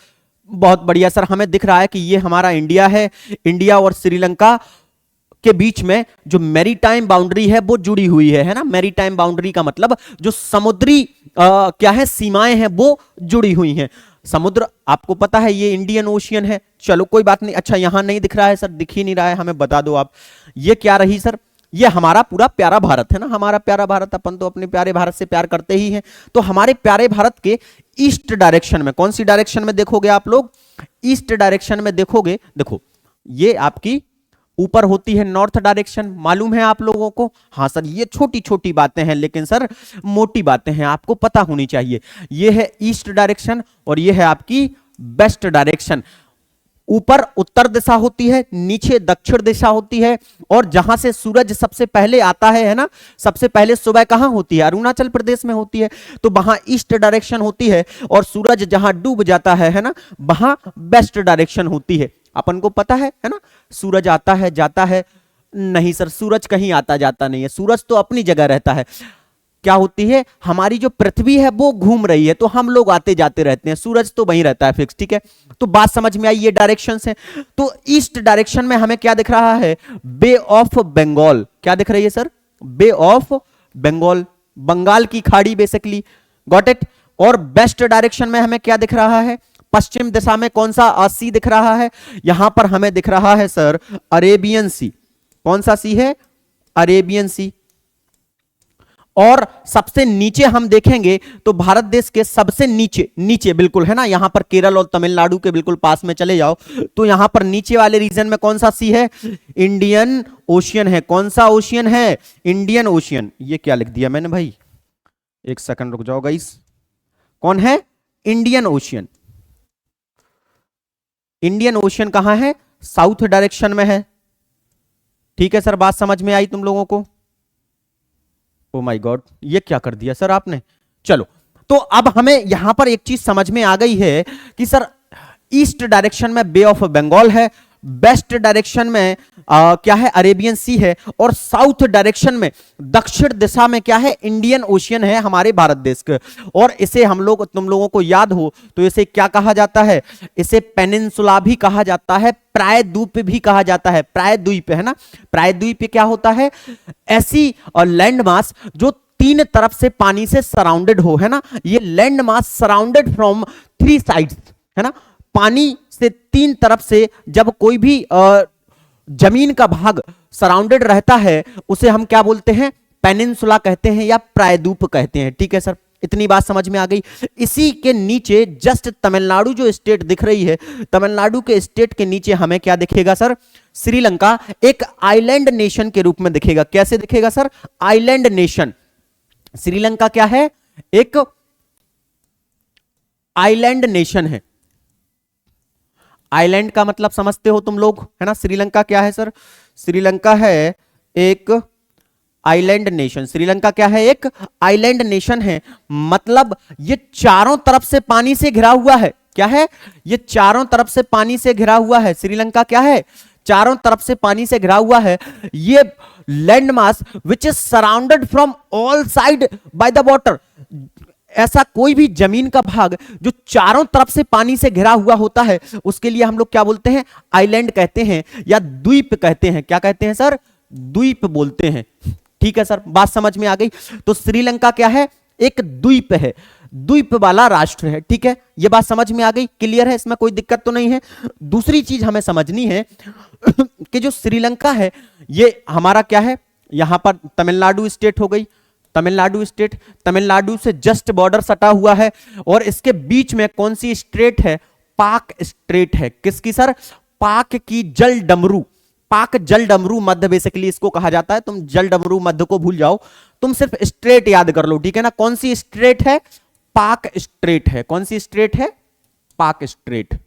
बहुत बढ़िया सर, हमें दिख रहा है कि ये हमारा इंडिया है। इंडिया और श्रीलंका के बीच में जो मैरीटाइम बाउंड्री है वो जुड़ी हुई है ना। मैरीटाइम बाउंड्री का मतलब जो समुद्री क्या है, सीमाएं हैं वो जुड़ी हुई हैं। समुद्र आपको पता है ये इंडियन ओशियन है, चलो कोई बात नहीं। अच्छा यहां नहीं दिख रहा है सर, दिख ही नहीं रहा है, हमें बता दो आप। ये क्या रही सर? ये हमारा पूरा प्यारा भारत है ना, हमारा प्यारा भारत। अपन तो अपने प्यारे भारत से प्यार करते ही हैं। तो हमारे प्यारे भारत के ईस्ट डायरेक्शन में, कौन सी डायरेक्शन में देखोगे आप लोग? ईस्ट डायरेक्शन में देखोगे, देखो ये आपकी ऊपर होती है नॉर्थ डायरेक्शन, मालूम है आप लोगों को? हाँ सर, ये छोटी छोटी बातें हैं लेकिन सर मोटी बातें हैं, आपको पता होनी चाहिए। ये है ईस्ट डायरेक्शन और ये है आपकी वेस्ट डायरेक्शन। ऊपर उत्तर दिशा होती है, नीचे दक्षिण दिशा होती है, और जहां से सूरज सबसे पहले आता है ना, सबसे पहले सुबह कहां होती है, अरुणाचल प्रदेश में होती है, तो वहां ईस्ट डायरेक्शन होती है, और सूरज जहां डूब जाता है ना, वहां वेस्ट डायरेक्शन होती है। अपन को पता है ना, सूरज आता है जाता है, नहीं सर सूरज कहीं आता जाता नहीं है, सूरज तो अपनी जगह रहता है। क्या होती है, हमारी जो पृथ्वी है वो घूम रही है, तो हम लोग आते जाते रहते हैं, सूरज तो वहीं रहता है फिक्स। ठीक है, तो बात समझ में आई, ये डायरेक्शंस हैं। तो ईस्ट डायरेक्शन में हमें क्या दिख रहा है, बे ऑफ बंगाल। क्या दिख रही है sir, bay of Bengal, Bengal की खाड़ी बेसिकली, गॉट इट। और वेस्ट डायरेक्शन में हमें क्या दिख रहा है, पश्चिम दिशा में कौन सा सी दिख रहा है, यहां पर हमें दिख रहा है सर अरेबियन सी। कौन सा सी है, अरेबियन सी। और सबसे नीचे हम देखेंगे तो भारत देश के सबसे नीचे, नीचे बिल्कुल है ना, यहां पर केरल और तमिलनाडु के बिल्कुल पास में चले जाओ तो यहां पर नीचे वाले रीजन में कौन सा सी है, इंडियन ओशियन है। कौन सा ओशियन है, इंडियन ओशियन। ये क्या लिख दिया मैंने भाई, एक सेकंड रुक जाओ गाइस, कौन है, इंडियन ओशियन। इंडियन ओशियन कहां है, साउथ डायरेक्शन में है। ठीक है सर, बात समझ में आई तुम लोगों को। ओ माय गॉड, ये क्या कर दिया सर आपने। चलो, तो अब हमें यहां पर एक चीज समझ में आ गई है कि सर ईस्ट डायरेक्शन में बे ऑफ बंगाल है, वेस्ट डायरेक्शन में क्या है, अरेबियन सी है, और साउथ डायरेक्शन में दक्षिण दिशा में क्या है, इंडियन ओशियन है हमारे भारत देश के। और इसे हम लोग, तुम लोगों को याद हो तो इसे क्या कहा जाता है, इसे पेनिनसुला भी कहा जाता है, प्रायद्वीप भी कहा जाता है। प्रायद्वीप है ना, प्रायद्वीप क्या होता है, ऐसी लैंड मास जो तीन तरफ से पानी से सराउंडेड हो, है ना, ये land mass surrounded from three sides, है ना, पानी से तीन तरफ से जब कोई भी जमीन का भाग सराउंडेड रहता है उसे हम क्या बोलते हैं, पेनिनसुला कहते हैं या प्रायद्वीप कहते हैं। ठीक है सर, इतनी बात समझ में आ गई। इसी के नीचे जस्ट तमिलनाडु जो स्टेट दिख रही है, तमिलनाडु के स्टेट के नीचे हमें क्या दिखेगा सर, श्रीलंका एक आइलैंड नेशन के रूप में दिखेगा। कैसे दिखेगा सर, आइलैंड नेशन। श्रीलंका क्या है, एक आइलैंड नेशन है। आइलैंड का मतलब समझते हो तुम लोग, है ना। श्रीलंका क्या है सर, श्रीलंका है एक आइलैंड नेशन। श्रीलंका क्या है, एक आइलैंड नेशन है, मतलब ये चारों तरफ से पानी से घिरा हुआ है। क्या है, ये चारों तरफ से पानी से घिरा हुआ है। श्रीलंका क्या है, चारों तरफ से पानी से घिरा हुआ है। ये land mass which is surrounded from all side by the water. ऐसा कोई भी जमीन का भाग जो चारों तरफ से पानी से घिरा हुआ होता है उसके लिए हम लोग क्या बोलते हैं, आइलैंड कहते हैं या द्वीप कहते हैं। क्या कहते हैं सर, द्वीप बोलते हैं। ठीक है सर, बात समझ में आ गई। तो श्रीलंका क्या है, एक द्वीप है, द्वीप वाला राष्ट्र है। ठीक है, ये बात समझ में आ गई, क्लियर है, इसमें कोई दिक्कत तो नहीं है। दूसरी चीज हमें समझनी है कि जो श्रीलंका है ये हमारा क्या है, यहां पर तमिलनाडु स्टेट हो गई, तमिलनाडु स्टेट, तमिलनाडु से जस्ट बॉर्डर सटा हुआ है, और इसके बीच में कौन सी स्ट्रेट है, पाक स्ट्रेट है। किसकी सर, पाक की जल डमरू, पाक जल डमरू मध्य बेसिकली इसको कहा जाता है। तुम जल डमरू मध्य को भूल जाओ, तुम सिर्फ स्ट्रेट याद कर लो। ठीक है ना, कौन सी स्ट्रेट है, पाक स्ट्रेट है। कौन सी स्ट्रेट है, पाक स्ट्रेट।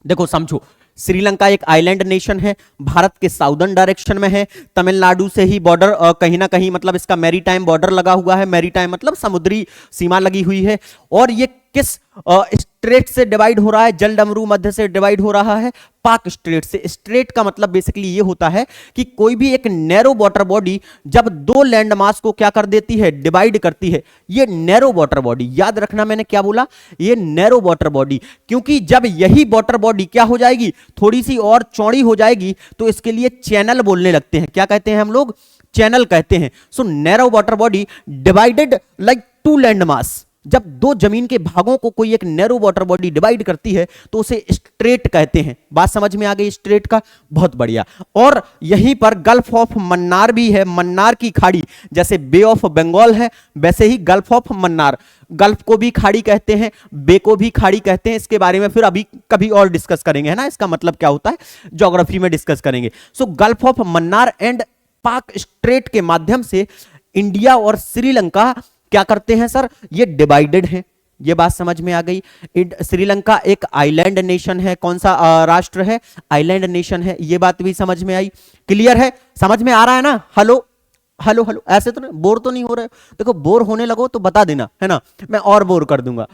देखो समझो, श्रीलंका एक आइलैंड नेशन है, भारत के साउदर्न डायरेक्शन में है, तमिलनाडु से ही बॉर्डर कहीं ना कहीं मतलब इसका मैरीटाइम बॉर्डर लगा हुआ है, मैरीटाइम मतलब समुद्री सीमा लगी हुई है। और ये किस स्ट्रेट से डिवाइड हो रहा है, जल डमरू मध्य से डिवाइड हो रहा है, पाक स्ट्रेट से। स्ट्रेट का मतलब बेसिकली ये होता है कि कोई भी एक नैरो वाटर बॉडी जब दो लैंड मास को क्या कर देती है, डिवाइड करती है, ये नैरो वाटर बॉडी, याद रखना मैंने क्या बोला, ये नैरो वाटर बॉडी। क्योंकि जब यही वाटर बॉडी क्या हो जाएगी, थोड़ी सी और चौड़ी हो जाएगी तो इसके लिए चैनल बोलने लगते हैं। क्या कहते हैं हम लोग, चैनल कहते हैं। So narrow water body divided like to land mass. जब दो जमीन के भागों को कोई एक नैरो वाटर बॉडी डिवाइड करती है तो उसे स्ट्रेट कहते हैं। बात समझ में आ गई स्ट्रेट का, बहुत बढ़िया। और यहीं पर गल्फ ऑफ मन्नार भी है, मन्नार की खाड़ी, जैसे बे ऑफ बंगाल है वैसे ही गल्फ ऑफ मन्नार, गल्फ को भी खाड़ी कहते हैं, बे को भी खाड़ी कहते हैं। इसके बारे में फिर अभी कभी और डिस्कस करेंगे, है ना, इसका मतलब क्या होता है ज्योग्राफी में डिस्कस करेंगे। सो गल्फ ऑफ मन्नार एंड पाक स्ट्रेट के माध्यम से इंडिया और श्रीलंका क्या करते हैं सर, ये डिवाइडेड हैं। ये बात समझ में आ गई। श्रीलंका एक आइलैंड नेशन है। कौन सा राष्ट्र है? आइलैंड नेशन है। ये बात भी समझ में आई। क्लियर है? समझ में आ रहा है ना? हेलो हेलो हेलो, ऐसे तो नहीं, बोर तो नहीं हो रहे? देखो बोर होने लगो तो बता देना, है ना, मैं और बोर कर दूंगा।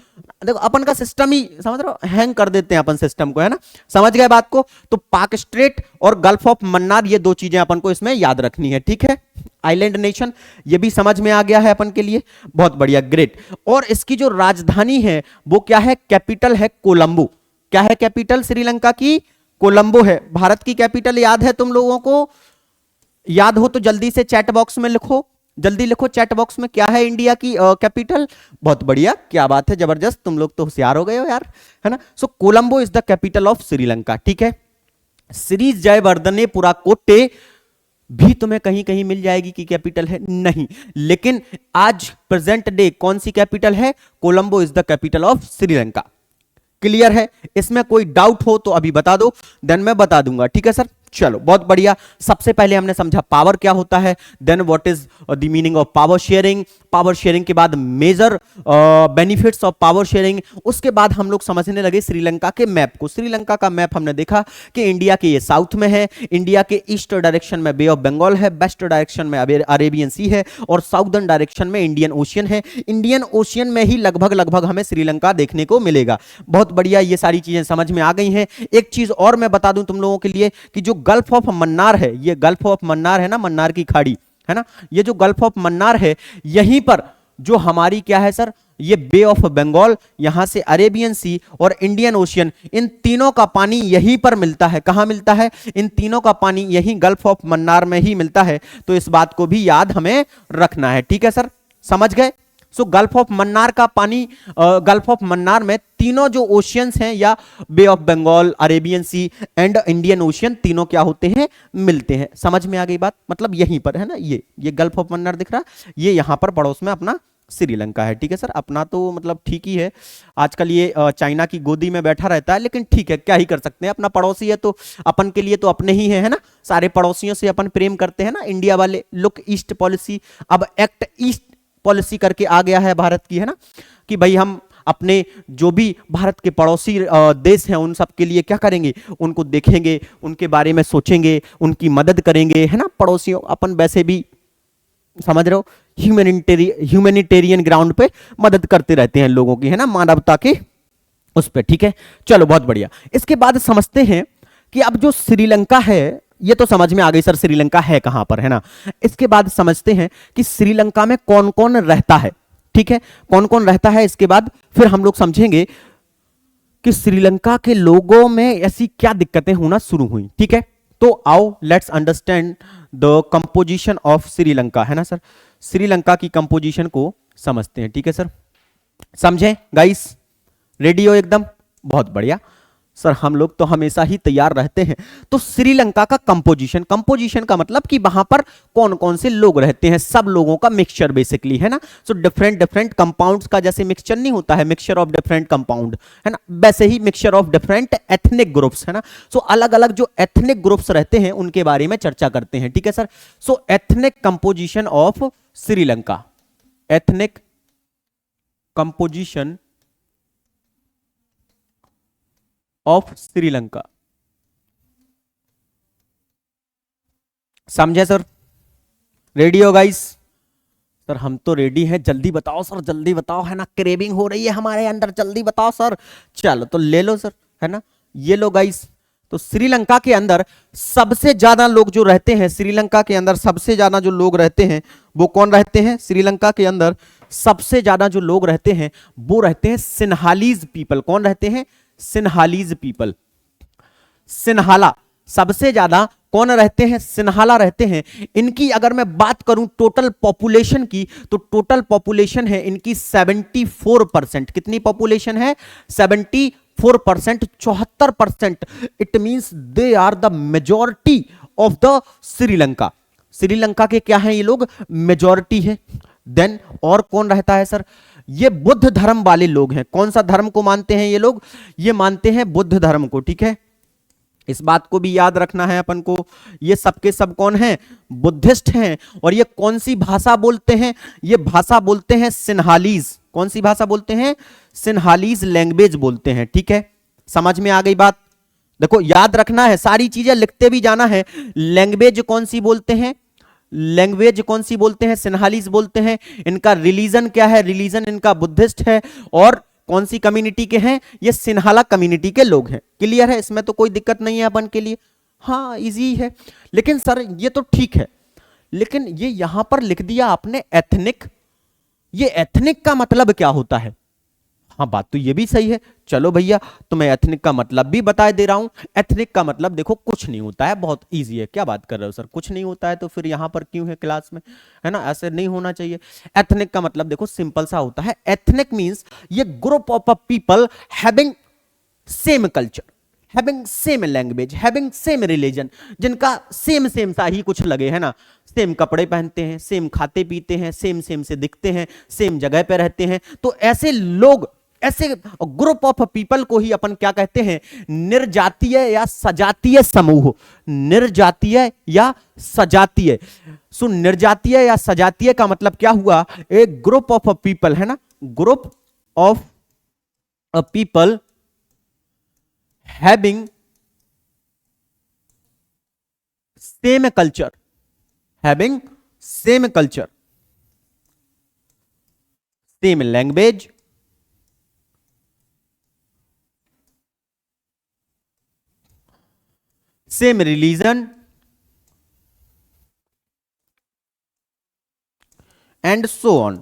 देखो अपन का सिस्टम ही समझ रहे हो, हैंग कर देते हैं अपन सिस्टम को, है ना। समझ गए बात को? तो पाक स्ट्रेट और गल्फ ऑफ मन्नार, ये दो चीजें अपन को इसमें याद रखनी है, ठीक है। आइलैंड नेशन ये भी समझ में आ गया है अपन के लिए, बहुत बढ़िया, ग्रेट। और इसकी जो राजधानी है वो क्या है? कैपिटल है कोलंबो। क्या है कैपिटल श्रीलंका की? कोलंबो है। भारत की कैपिटल याद है तुम लोगों को? याद हो तो जल्दी से चैट बॉक्स में लिखो, जल्दी लिखो चैट बॉक्स में, क्या है इंडिया की कैपिटल? बहुत बढ़िया, क्या बात है, जबरदस्त, तुम लोग तो होशियार हो गए हो यार, है ना। So Colombo is the capital of Sri Lanka, ठीक है। श्री जयवर्धने पुराकोटे भी तुम्हें कहीं कहीं मिल जाएगी कि कैपिटल है, नहीं, लेकिन आज प्रेजेंट डे कौन सी कैपिटल है? Colombo is the capital of Sri Lanka. Clear है? इसमें कोई डाउट हो तो अभी बता दो, देन मैं बता दूंगा, ठीक है सर। चलो बहुत बढ़िया। सबसे पहले हमने समझा पावर क्या होता है, then what is the meaning of power sharing. Power sharing के बाद major benefits of power sharing. उसके बाद हम लोग समझने लगे श्रीलंका के मैप को। श्रीलंका का मैप हमने देखा कि इंडिया के ये साउथ में है, इंडिया के ईस्ट डायरेक्शन में बे ऑफ बंगाल है, वेस्ट डायरेक्शन में अरेबियन सी है, और साउदर्न डायरेक्शन में इंडियन ओशियन है। इंडियन ओशियन में ही लगभग लगभग हमें श्रीलंका देखने को मिलेगा। बहुत बढ़िया, ये सारी चीजें समझ में आ गई हैं। एक चीज और मैं बता दूं तुम लोगों के लिए कि जो गल्फ ऑफ मन्नार है, ये गल्फ ऑफ मन्नार है ना, मन्नार की खाड़ी है ना, ये जो गल्फ ऑफ मन्नार है, यहीं पर जो हमारी क्या है सर, ये बे ऑफ बंगाल, यहां से अरेबियन सी और इंडियन ओशियन, इन तीनों का पानी यहीं पर मिलता है। कहां मिलता है? इन तीनों का पानी यहीं गल्फ ऑफ मन्नार में ही मिलता है। तो इस बात को भी याद हमें रखना है, ठीक है सर, समझ गए। सो गल्फ ऑफ मन्नार का पानी, गल्फ ऑफ मन्नार में तीनों जो ओशियंस हैं, या bay of Bengal, Arabian sea and Indian ocean, तीनों क्या होते हैं? मिलते हैं। समझ में आ गई बात? मतलब यहीं पर है ना, ये गल्फ ऑफ मन्नार दिख रहा है, ये यहां पर पड़ोस में अपना श्रीलंका है, ठीक है सर। अपना तो मतलब ठीक ही है, आजकल ये चाइना की गोदी में बैठा रहता है, लेकिन ठीक है, क्या ही कर सकते हैं, अपना पड़ोसी है तो अपन के लिए तो अपने ही है ना। सारे पड़ोसियों से अपन प्रेम करते हैं ना, इंडिया वाले। लुक ईस्ट पॉलिसी, अब एक्ट ईस्ट पॉलिसी करके आ गया है भारत की, है ना, कि भाई हम अपने जो भी भारत के पड़ोसी देश हैं उन सब के लिए क्या करेंगे? उनको देखेंगे, उनके बारे में सोचेंगे, उनकी मदद करेंगे, है ना। पड़ोसियों, अपन वैसे भी समझ रहे हो, ह्यूमैनिटेरियन ग्राउंड पे मदद करते रहते हैं लोगों की, है ना, मानवता के उस पे, ठीक है। चलो बहुत बढ़िया। इसके बाद समझते हैं कि अब जो श्रीलंका है, ये तो समझ में आ गई सर श्रीलंका है कहां पर, है ना। इसके बाद समझते हैं कि श्रीलंका में कौन कौन रहता है, ठीक है, कौन कौन रहता है। इसके बाद फिर हम लोग समझेंगे कि श्रीलंका के लोगों में ऐसी क्या दिक्कतें होना शुरू हुई, ठीक है। तो आओ let's understand the composition of Sri Lanka, है ना सर। श्रीलंका की कंपोजिशन को समझते हैं, ठीक है सर। समझे गाइस? रेडी हो एकदम? बहुत बढ़िया सर, हम लोग तो हमेशा ही तैयार रहते हैं। तो श्रीलंका का कंपोजिशन, कंपोजिशन का मतलब कि वहां पर कौन कौन से लोग रहते हैं, सब लोगों का मिक्सचर बेसिकली, है ना। सो डिफरेंट डिफरेंट कंपाउंड्स का जैसे मिक्सचर नहीं होता है, मिक्सचर ऑफ डिफरेंट कंपाउंड, है ना, वैसे ही mixture of different ethnic groups, है ना। सो अलग अलग जो एथनिक ग्रुप्स रहते हैं उनके बारे में चर्चा करते हैं, ठीक है sir. So ethnic composition of Sri Lanka, ethnic composition of Sri Lanka, समझे सर? रेडी हो गाइस? सर हम तो रेडी हैं, जल्दी बताओ सर, जल्दी बताओ, है ना, क्रेविंग हो रही है हमारे अंदर, जल्दी बताओ सर। चलो तो ले लो सर, है ना, ये लो गाइस। तो श्रीलंका के अंदर सबसे ज्यादा लोग जो रहते हैं, श्रीलंका के अंदर सबसे ज्यादा जो लोग रहते हैं वो कौन रहते हैं? श्रीलंका के अंदर सबसे ज्यादा जो लोग रहते हैं वो रहते हैं सिन्हालीज पीपल। कौन रहते हैं? सिन्हालीज पीपल। सिन्हाला सबसे ज्यादा कौन रहते हैं? सिन्हाला रहते हैं। इनकी अगर मैं बात करूं टोटल पॉपुलेशन की, तो टोटल पॉपुलेशन है इनकी 74%। कितनी पॉपुलेशन है? 74%, 74%। It means they are the majority of the Sri Lanka. Sri Lanka के क्या हैं ये लोग? मेजॉरिटी है। देन और कौन रहता है सर? ये बुद्ध धर्म वाले लोग हैं। कौन सा धर्म को मानते हैं ये लोग? ये मानते हैं बुद्ध धर्म को, ठीक है। इस बात को भी याद रखना है अपन को। ये सबके सब कौन हैं? बुद्धिस्ट हैं। और ये कौन सी भाषा बोलते हैं? ये भाषा बोलते हैं सिन्हालीज। कौन सी भाषा बोलते हैं? सिन्हालीज लैंग्वेज बोलते हैं। ठीक है, समझ में आ गई बात? देखो याद रखना है, सारी चीजें लिखते भी जाना है। लैंग्वेज कौन सी बोलते हैं? लैंग्वेज कौन सी बोलते हैं? सिन्हालीज बोलते हैं। इनका रिलीजन क्या है? रिलीजन इनका बुद्धिस्ट है। और कौन सी कम्युनिटी के हैं? ये सिन्हाला कम्युनिटी के लोग हैं। क्लियर है? इसमें तो कोई दिक्कत नहीं है अपन के लिए। हाँ इजी है। लेकिन सर ये तो ठीक है, लेकिन ये यहां पर लिख दिया आपने एथनिक। ये एथनिक का मतलब क्या होता है? हाँ बात तो ये भी सही है। चलो भैया तुम्हें एथनिक का मतलब भी बता दे रहा हूं। एथनिक का मतलब देखो कुछ नहीं होता है, बहुत इजी है। क्या बात कर रहे हो सर, कुछ नहीं होता है तो फिर यहां पर क्यों है क्लास में? है ना, ऐसे नहीं होना चाहिए। एथनिक का मतलब देखो सिंपल सा होता है। एथनिक मींस ये group of people having same culture, having same language, having same religion, जिनका सेम सेम सा ही कुछ लगे, है ना। सेम कपड़े पहनते हैं, सेम खाते पीते हैं, सेम सेम से दिखते हैं, सेम जगह पे रहते हैं। तो ऐसे लोग, ऐसे ग्रुप ऑफ पीपल को ही अपन क्या कहते हैं? निर्जातीय या सजातीय समूह। निर्जातीय या सजातीय। सो निर्जातीय या सजातीय का मतलब क्या हुआ? एक ग्रुप ऑफ पीपल, है ना, group of people having same culture, having same culture, same language, same religion and so on,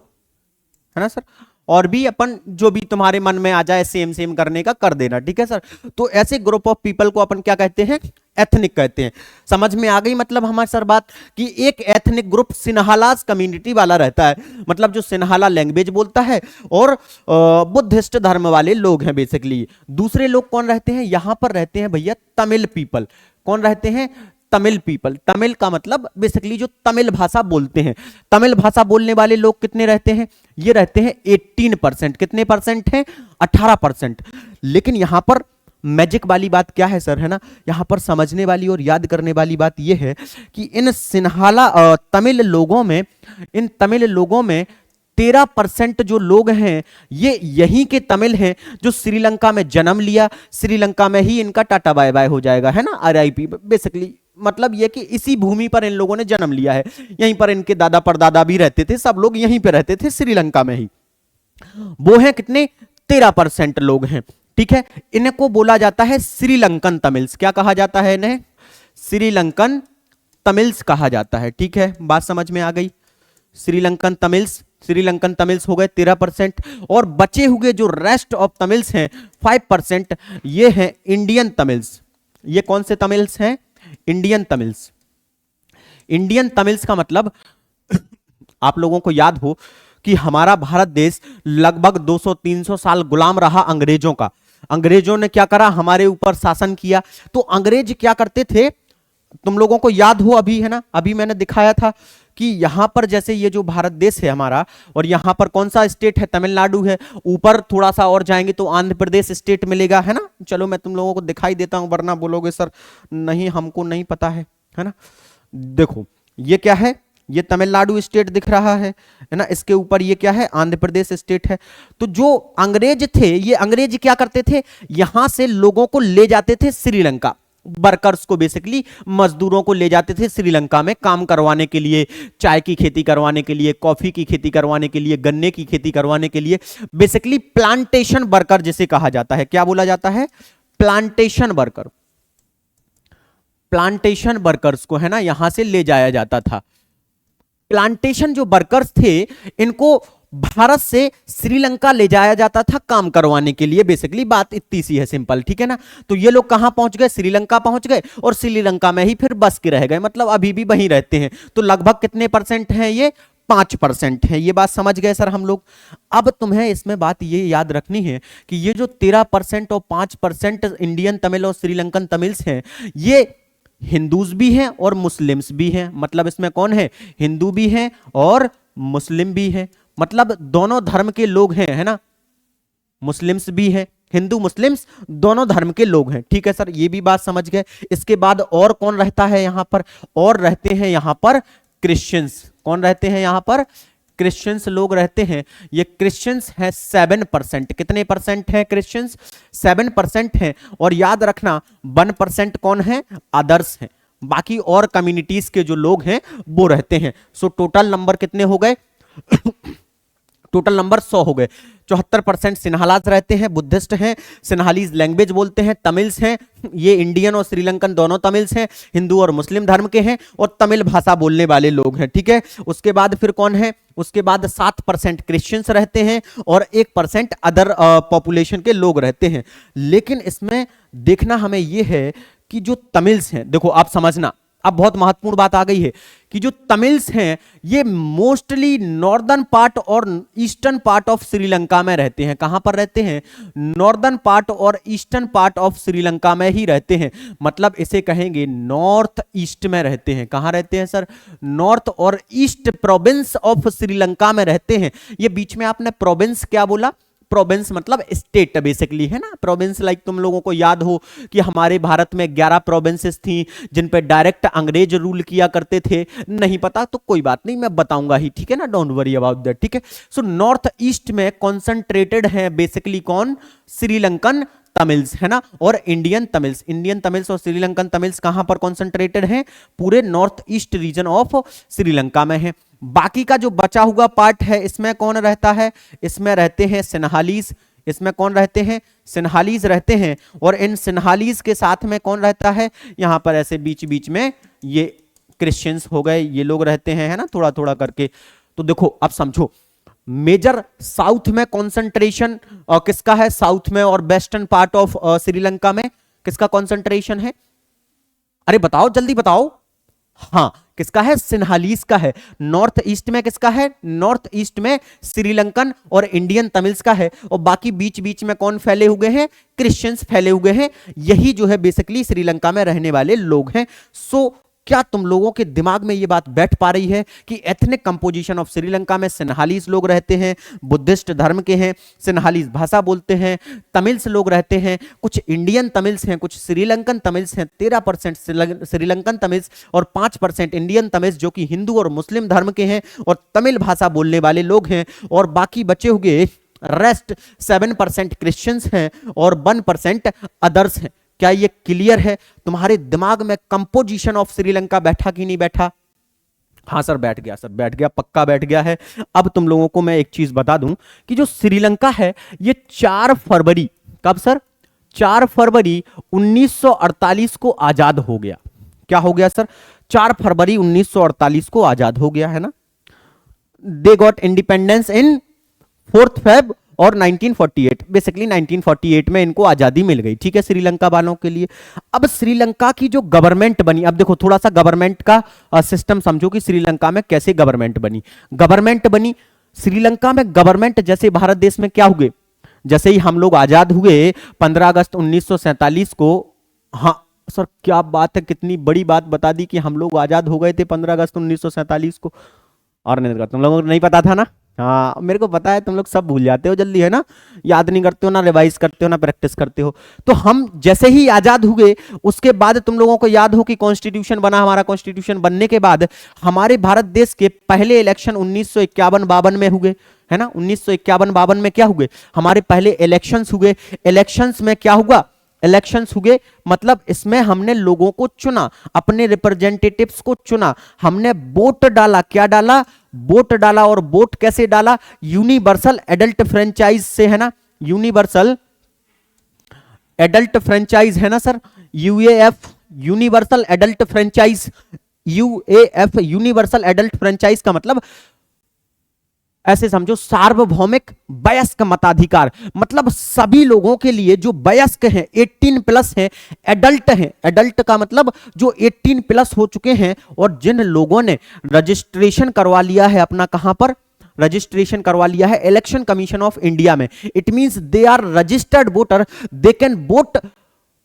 है ना सर। और भी अपन जो भी तुम्हारे मन में आ जाए सेम सेम करने का कर देना, ठीक है सर। तो ऐसे ग्रुप ऑफ पीपल को अपन क्या कहते हैं? एथनिक कहते हैं। समझ में आ गई मतलब हमारी सर बात कि एक एथनिक ग्रुप सिन्हालास कम्युनिटी वाला रहता है, मतलब जो सिन्हाला लैंग्वेज बोलता है और बुद्धिस्ट धर्म वाले लोग हैं बेसिकली। दूसरे लोग कौन रहते हैं? यहां पर रहते हैं भैया तमिल पीपल। कौन रहते हैं? तमिल पीपल। तमिल का मतलब बेसिकली जो तमिल भाषा बोलते हैं। तमिल भाषा बोलने वाले लोग कितने रहते हैं? ये रहते हैं 18%। कितने परसेंट हैं? 18%। लेकिन यहां पर मैजिक वाली बात क्या है सर, है ना, यहां पर समझने वाली और याद करने वाली बात यह है कि इन सिन्हाला तमिल लोगों में, इन तमिल लोगों में 13% जो लोग हैं ये यहीं के तमिल हैं जो श्रीलंका में जन्म लिया। श्रीलंका में ही इनका टाटा बाय बाय हो जाएगा, है ना, RIP। बेसिकली मतलब ये कि इसी भूमि पर इन लोगों ने जन्म लिया है। यहीं पर इनके दादा परदादा भी रहते थे, सब लोग यहीं पे रहते थे श्रीलंका में ही। वो हैं कितने? 13% लोग हैं। ठीक है, इनको बोला जाता है श्रीलंकन तमिल्स। क्या कहा जाता है इन्हें? श्रीलंकन तमिल्स कहा जाता है। ठीक है, बात समझ में आ गई। श्रीलंकन तमिल्स, श्रीलंकन तमिल्स हो गए 13%। और बचे हुए जो रेस्ट ऑफ तमिल्स हैं 5%, ये हैं इंडियन तमिल्स। ये कौन से तमिल्स हैं? Indian Tamils. इंडियन तमिल्स का मतलब आप लोगों को याद हो कि हमारा भारत देश लगभग 200-300 साल गुलाम रहा अंग्रेजों का। अंग्रेजों ने क्या करा? हमारे ऊपर शासन किया। तो अंग्रेज क्या करते थे? तुम लोगों को याद हो अभी, है ना, अभी मैंने दिखाया था कि यहां पर जैसे ये जो भारत देश है हमारा, और यहां पर कौन सा स्टेट है? तमिलनाडु है। ऊपर थोड़ा सा और जाएंगे तो आंध्र प्रदेश स्टेट मिलेगा, है ना। चलो मैं तुम लोगों को दिखाई देता हूं, वरना बोलोगे सर नहीं हमको नहीं पता है ना। देखो ये क्या है? ये तमिलनाडु स्टेट दिख रहा है ना। इसके ऊपर ये क्या है? आंध्र प्रदेश स्टेट है। तो जो अंग्रेज थे, ये अंग्रेज क्या करते थे? यहां से लोगों को ले जाते थे श्रीलंका। वर्कर्स को, बेसिकली मजदूरों को ले जाते थे श्रीलंका में काम करवाने के लिए, चाय की खेती करवाने के लिए, कॉफी की खेती करवाने के लिए, गन्ने की खेती करवाने के लिए। बेसिकली प्लांटेशन वर्कर जिसे कहा जाता है। क्या बोला जाता है? Plantation worker. प्लांटेशन वर्कर्स को, है ना, यहां से ले जाया जाता था। प्लांटेशन जो वर्कर्स थे इनको भारत से श्रीलंका ले जाया जाता था काम करवाने के लिए। बेसिकली बात इतनी सी है, सिंपल, ठीक है ना। तो ये लोग कहां पहुंच गए? श्रीलंका पहुंच गए और श्रीलंका में ही फिर बस के रह गए, मतलब अभी भी वहीं रहते हैं। तो लगभग कितने परसेंट हैं ये? 5% है। ये बात समझ गए सर हम लोग। अब तुम्हें इसमें बात ये याद रखनी है कि ये जो 13% और 5% इंडियन तमिल और श्रीलंकन तमिल्स हैं, ये हिंदूज भी हैं और मुस्लिम्स भी हैं। मतलब इसमें कौन है? हिंदू भी हैं और मुस्लिम भी हैं, मतलब दोनों धर्म के लोग हैं, है ना। मुस्लिम्स भी हैं, हिंदू मुस्लिम्स दोनों धर्म के लोग हैं। ठीक है सर, ये भी बात समझ गए। इसके बाद और कौन रहता है यहां पर? और रहते हैं यहां पर क्रिश्चियंस। कौन रहते हैं यहां पर? क्रिश्चियंस लोग रहते हैं। ये क्रिश्चियंस हैं 7%। कितने परसेंट हैं क्रिश्चियंस? 7% हैं। और याद रखना 1% कौन है? अदर्स हैं। बाकी और कम्युनिटीज के जो लोग हैं वो रहते हैं। सो टोटल नंबर कितने हो गए? टोटल नंबर 100 हो गए। 74% सिन्हालास रहते हैं, बुद्धिस्ट हैं, सिन्हालीज लैंग्वेज बोलते हैं, तमिल्स हैं, ये इंडियन और श्रीलंकन दोनों तमिल्स हैं, हिंदू और मुस्लिम धर्म के हैं और तमिल भाषा बोलने वाले लोग हैं। ठीक है, उसके बाद फिर कौन है? उसके बाद 7% क्रिश्चियंस रहते हैं और 1% अदर पॉपुलेशन के लोग रहते हैं। लेकिन इसमें देखना हमें यह है कि जो तमिल्स हैं, देखो आप समझना, अब बहुत महत्वपूर्ण बात आ गई है कि जो तमिल्स हैं ये मोस्टली नॉर्दर्न पार्ट और ईस्टर्न पार्ट ऑफ श्रीलंका में रहते हैं। कहां पर रहते हैं? नॉर्दर्न पार्ट और ईस्टर्न पार्ट ऑफ श्रीलंका में ही रहते हैं। मतलब इसे कहेंगे नॉर्थ ईस्ट में रहते हैं। कहां रहते हैं सर? नॉर्थ और ईस्ट प्रोविंस ऑफ श्रीलंका में रहते हैं। ये बीच में आपने प्रोविंस क्या बोला? प्रोविंस मतलब स्टेट बेसिकली, है ना। प्रोविंस लाइक तुम लोगों को याद हो कि हमारे भारत में 11 प्रोविंसेस थी जिन पे डायरेक्ट अंग्रेज रूल किया करते थे। नहीं पता तो कोई बात नहीं, मैं बताऊंगा ही, ठीक है ना, डोंट वरी अबाउट दैट। ठीक है, सो नॉर्थ ईस्ट में कॉन्सेंट्रेटेड है बेसिकली कौन? श्रीलंकन तमिल्स, है ना, और इंडियन तमिल्स। इंडियन तमिल्स और श्रीलंकन तमिल्स कहां पर कॉन्सेंट्रेटेड हैं? पूरे north east region of Sri Lanka में है। बाकी का जो बचा हुआ पार्ट है इसमें कौन रहता है? इसमें रहते हैं सिन्हालीज। इसमें कौन रहते हैं? सिन्हालीज रहते हैं। और इन सिन्हालीज के साथ में कौन रहता है? यहां पर ऐसे बीच बीच में ये क्रिश्चियंस हो गए, ये लोग रहते हैं, है ना, थोड़ा थोड़ा करके। तो देखो अब समझो, मेजर साउथ में कॉन्सेंट्रेशन किसका है? साउथ में और वेस्टर्न पार्ट ऑफ श्रीलंका में किसका कॉन्सेंट्रेशन है? अरे बताओ, जल्दी बताओ। हाँ, किसका है? सिन्हालीज का है। नॉर्थ ईस्ट में किसका है? नॉर्थ ईस्ट में श्रीलंकन और इंडियन तमिल्स का है। और बाकी बीच बीच में कौन फैले हुए हैं? क्रिश्चियंस फैले हुए हैं। यही जो है बेसिकली श्रीलंका में रहने वाले लोग हैं। सो क्या तुम लोगों के दिमाग में ये बात बैठ पा रही है कि एथनिक कंपोजिशन ऑफ श्रीलंका में सिन्हालीज लोग रहते हैं, बुद्धिस्ट धर्म के हैं, सिन्हालीज भाषा बोलते हैं, तमिल्स लोग रहते हैं, कुछ इंडियन तमिल्स हैं, कुछ श्रीलंकन तमिल्स हैं, 13% श्रीलंकन तमिल्स और 5% इंडियन तमिल्स जो कि हिंदू और मुस्लिम धर्म के हैं और तमिल भाषा बोलने वाले लोग हैं। और बाकी बचे हुए रेस्ट 7% क्रिश्चियंस हैं और 1% अदर्स हैं। क्या ये क्लियर है? तुम्हारे दिमाग में कंपोजिशन ऑफ श्रीलंका बैठा कि नहीं बैठा? हाँ सर बैठ गया, सर बैठ गया, पक्का बैठ गया है। अब तुम लोगों को मैं एक चीज बता दूं कि जो श्रीलंका है ये 4 फरवरी, कब सर? 4 फरवरी 1948 को आजाद हो गया। क्या हो गया सर? 4 फरवरी 1948 को आजाद हो गया, है ना। They got independence in 4 Feb और 1948, बेसिकली 1948 में इनको आजादी मिल गई। ठीक है, श्रीलंका वालों के लिए। अब श्रीलंका की जो गवर्नमेंट बनी, अब देखो थोड़ा सा गवर्नमेंट का सिस्टम समझो कि श्रीलंका में कैसे गवर्नमेंट बनी। गवर्नमेंट बनी श्रीलंका में गवर्नमेंट जैसे भारत देश में क्या हुए, जैसे ही हम लोग आजाद हुए 15 अगस्त 1947 को। हाँ सर क्या बात है, कितनी बड़ी बात बता दी कि हम लोग आजाद हो गए थे 15 अगस्त 1947 को। और नहीं, तुम लोगों को नहीं पता था ना? हाँ मेरे को पता है, तुम लोग सब भूल जाते हो जल्दी, है ना, याद नहीं करते हो, ना रिवाइज करते हो, ना प्रैक्टिस करते हो। तो हम जैसे ही आजाद हुए उसके बाद तुम लोगों को याद हो कि कॉन्स्टिट्यूशन बना। हमारा कॉन्स्टिट्यूशन बनने के बाद हमारे भारत देश के पहले इलेक्शन 1951-52 में हुए, है ना। 1951-52 में क्या हुए? हमारे पहले इलेक्शंस हुए। इलेक्शंस में क्या हुआ? इलेक्शंस हुए मतलब इसमें हमने लोगों को चुना, अपने रिप्रेजेंटेटिव्स को चुना, हमने वोट डाला। क्या डाला? वोट डाला। और वोट कैसे डाला? यूनिवर्सल एडल्ट फ्रेंचाइज से, है ना। यूनिवर्सल एडल्ट फ्रेंचाइज, है ना sir, UAF, universal adult franchise. UAF universal adult franchise का मतलब ऐसे समझो सार्वभौमिक वयस्क मताधिकार। मतलब सभी लोगों के लिए जो वयस्क हैं, 18 प्लस हैं, एडल्ट हैं। एडल्ट का मतलब जो 18 प्लस हो चुके हैं और जिन लोगों ने रजिस्ट्रेशन करवा लिया है अपना, कहां पर रजिस्ट्रेशन करवा लिया है? इलेक्शन कमीशन ऑफ इंडिया में। It means they are registered voter, they can vote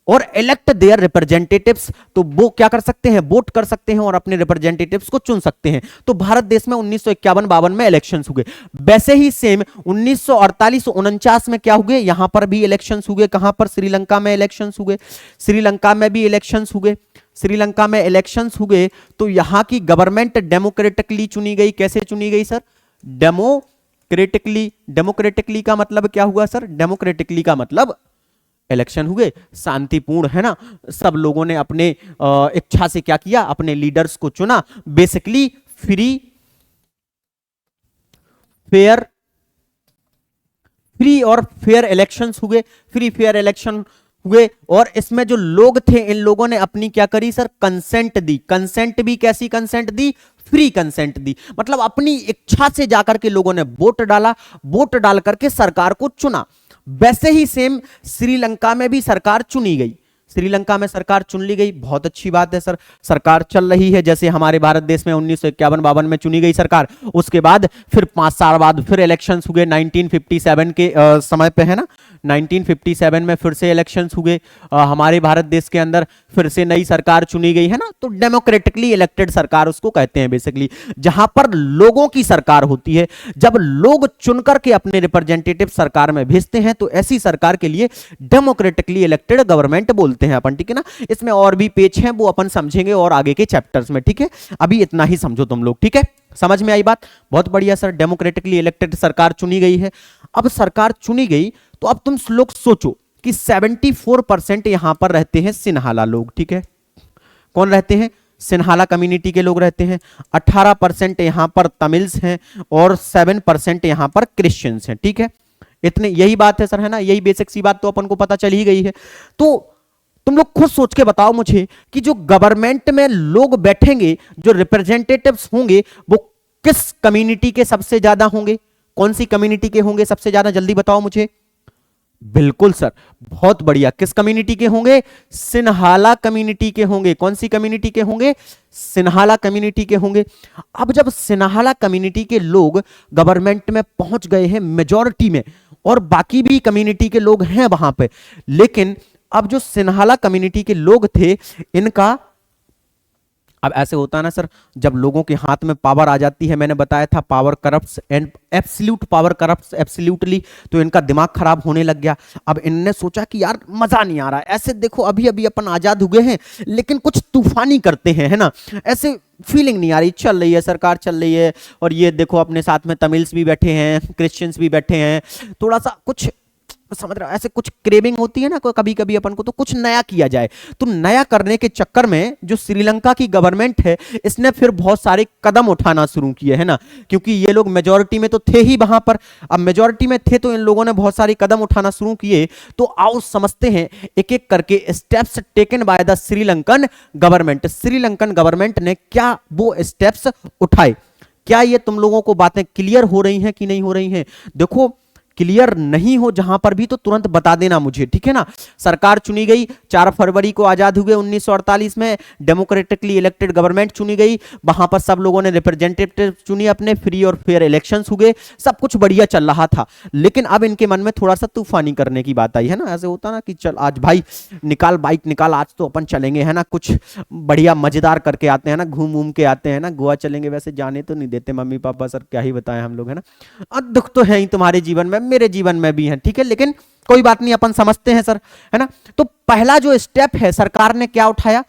और इलेक्ट देयर रिप्रेजेंटेटिव्स, तो वो क्या कर सकते हैं, वोट कर सकते हैं और अपने रिप्रेजेंटेटिव्स को चुन सकते हैं। तो भारत देश में 1951-52 में इलेक्शंस हुए। वैसे ही सेम 1948-49 में क्या हुए, यहां पर भी इलेक्शंस हुए। कहां पर, श्रीलंका में इलेक्शंस हुए। श्रीलंका में भी इलेक्शंस हुए। श्रीलंका में इलेक्शंस हुए तो यहां की गवर्नमेंट डेमोक्रेटिकली चुनी गई। कैसे चुनी गई सर, डेमोक्रेटिकली। डेमोक्रेटिकली का मतलब क्या हुआ सर, डेमोक्रेटिकली का मतलब इलेक्शन हुए शांतिपूर्ण, है ना। सब लोगों ने अपने इच्छा से क्या किया, अपने लीडर्स को चुना। बेसिकली फ्री और फेयर इलेक्शंस हुए। फ्री फेयर इलेक्शन हुए और इसमें जो लोग थे, इन लोगों ने अपनी क्या करी सर, कंसेंट दी। कंसेंट भी कैसी कंसेंट दी, फ्री कंसेंट दी। मतलब अपनी इच्छा से जाकर के लोगों ने वोट डाला, वोट डाल करके सरकार को चुना। वैसे ही सेम श्रीलंका में भी सरकार चुनी गई। श्रीलंका में सरकार चुन ली गई, बहुत अच्छी बात है सर, सरकार चल रही है। जैसे हमारे भारत देश में 1951-52 में चुनी गई सरकार, उसके बाद फिर 5 साल बाद फिर इलेक्शंस हुए 1957 के समय पे, है ना। 1957 में फिर से इलेक्शंस हुए हमारे भारत देश के अंदर, फिर से नई सरकार चुनी गई, है ना। तो डेमोक्रेटिकली इलेक्टेड सरकार उसको कहते हैं बेसिकली, जहां पर लोगों की सरकार होती है। जब लोग चुनकर के अपने रिप्रेजेंटेटिव सरकार में भेजते हैं तो ऐसी सरकार के लिए डेमोक्रेटिकली इलेक्टेड गवर्नमेंट बोलते हैं अपन, ठीक है ना। इसमें और भी पेज हैं, वो अपन समझेंगे और आगे के चैप्टर्स में, ठीक है। अभी इतना ही समझो तुम लोग, ठीक है। समझ में आई बात, बहुत बढ़िया सर। डेमोक्रेटिकली इलेक्टेड सरकार चुनी गई है। अब सरकार चुनी गई तो अब तुम लोग सोचो कि 74% यहां पर रहते हैं सिन्हाला लोग, ठीक है। कौन रहते हैं, सिन्हाला कम्युनिटी के लोग रहते हैं। 18% यहां पर तमिल्स हैं और 7% यहां पर क्रिश्चियंस हैं, ठीक है। इतने, यही बात है सर, है ना। यही बेसिक सी बात तो अपन को पता चल ही गई है। तो तुम लोग खुद सोच के बताओ मुझे कि जो गवर्नमेंट में लोग बैठेंगे, जो रिप्रेजेंटेटिव्स होंगे, वो किस कम्युनिटी के सबसे ज्यादा होंगे, कौन सी कम्युनिटी के होंगे सबसे ज्यादा, जल्दी बताओ मुझे। बिल्कुल सर, बहुत बढ़िया। किस कम्युनिटी के होंगे, सिन्हाला कम्युनिटी के होंगे। कौन सी कम्युनिटी के होंगे, सिन्हाला कम्युनिटी के होंगे। अब जब सिन्हाला कम्युनिटी के लोग गवर्नमेंट में पहुंच गए हैं मेजॉरिटी में, और बाकी भी कम्युनिटी के लोग हैं वहां पे, लेकिन अब जो सिन्हाला कम्युनिटी के लोग थे, इनका, अब ऐसे होता है ना सर, जब लोगों के हाथ में पावर आ जाती है, मैंने बताया था power corrupts and absolute power corrupts absolutely, तो इनका दिमाग खराब होने लग गया। अब इनने सोचा कि यार मजा नहीं आ रहा है, ऐसे देखो अभी अभी अपन आजाद हुए हैं लेकिन कुछ तूफानी करते हैं, है ना, ऐसे फीलिंग नहीं आ रही, चल रही है सरकार चल रही है, और ये देखो अपने साथ में तमिल्स भी बैठे हैं, क्रिश्चियंस भी बैठे हैं, थोड़ा सा कुछ समझ रहा, ऐसे कुछ क्रेविंग होती है ना कभी कभी अपन को, तो कुछ नया किया जाए। तो नया करने के चक्कर में जो श्रीलंका की गवर्नमेंट है, इसने फिर बहुत सारे कदम उठाना शुरू किए, है ना, क्योंकि ये लोग मेजॉरिटी में तो थे ही वहां पर। अब मेजॉरिटी में थे तो इन लोगों ने बहुत सारे कदम उठाना शुरू किए। तो आओ समझते हैं एक एक करके steps taken by the Sri Lankan government. Sri Lankan government ने क्या वो स्टेप्स उठाए। क्या ये तुम लोगों को बातें क्लियर हो रही हैं कि नहीं हो रही हैं? देखो, क्लियर नहीं हो जहां पर भी तो तुरंत बता देना मुझे, ठीक है ना। सरकार चुनी गई, 4 फरवरी को आजाद हुए 1948 में, डेमोक्रेटिकली इलेक्टेड गवर्नमेंट चुनी गई, वहां पर सब लोगों ने रिप्रेजेंटेटिव चुनी अपने, फ्री और फेयर इलेक्शंस हुए, सब कुछ बढ़िया चल रहा था। लेकिन अब इनके मन में थोड़ा सा तूफानी करने की बात आई, है ना। ऐसे होता ना कि चल आज भाई निकाल बाइक निकाल, आज तो अपन चलेंगे, है ना, कुछ बढ़िया मजेदार करके आते हैं ना, घूम के आते हैं ना, गोवा चलेंगे। वैसे जाने तो नहीं देते मम्मी पापा सर, क्या ही बताएं हम लोग, है ना। दुख तो है ही तुम्हारे जीवन में, मेरे जीवन में भी है, ठीक है, लेकिन कोई बात नहीं, अपन समझते हैं सर, है ना। तो पहला जो स्टेप है सरकार ने क्या उठाया,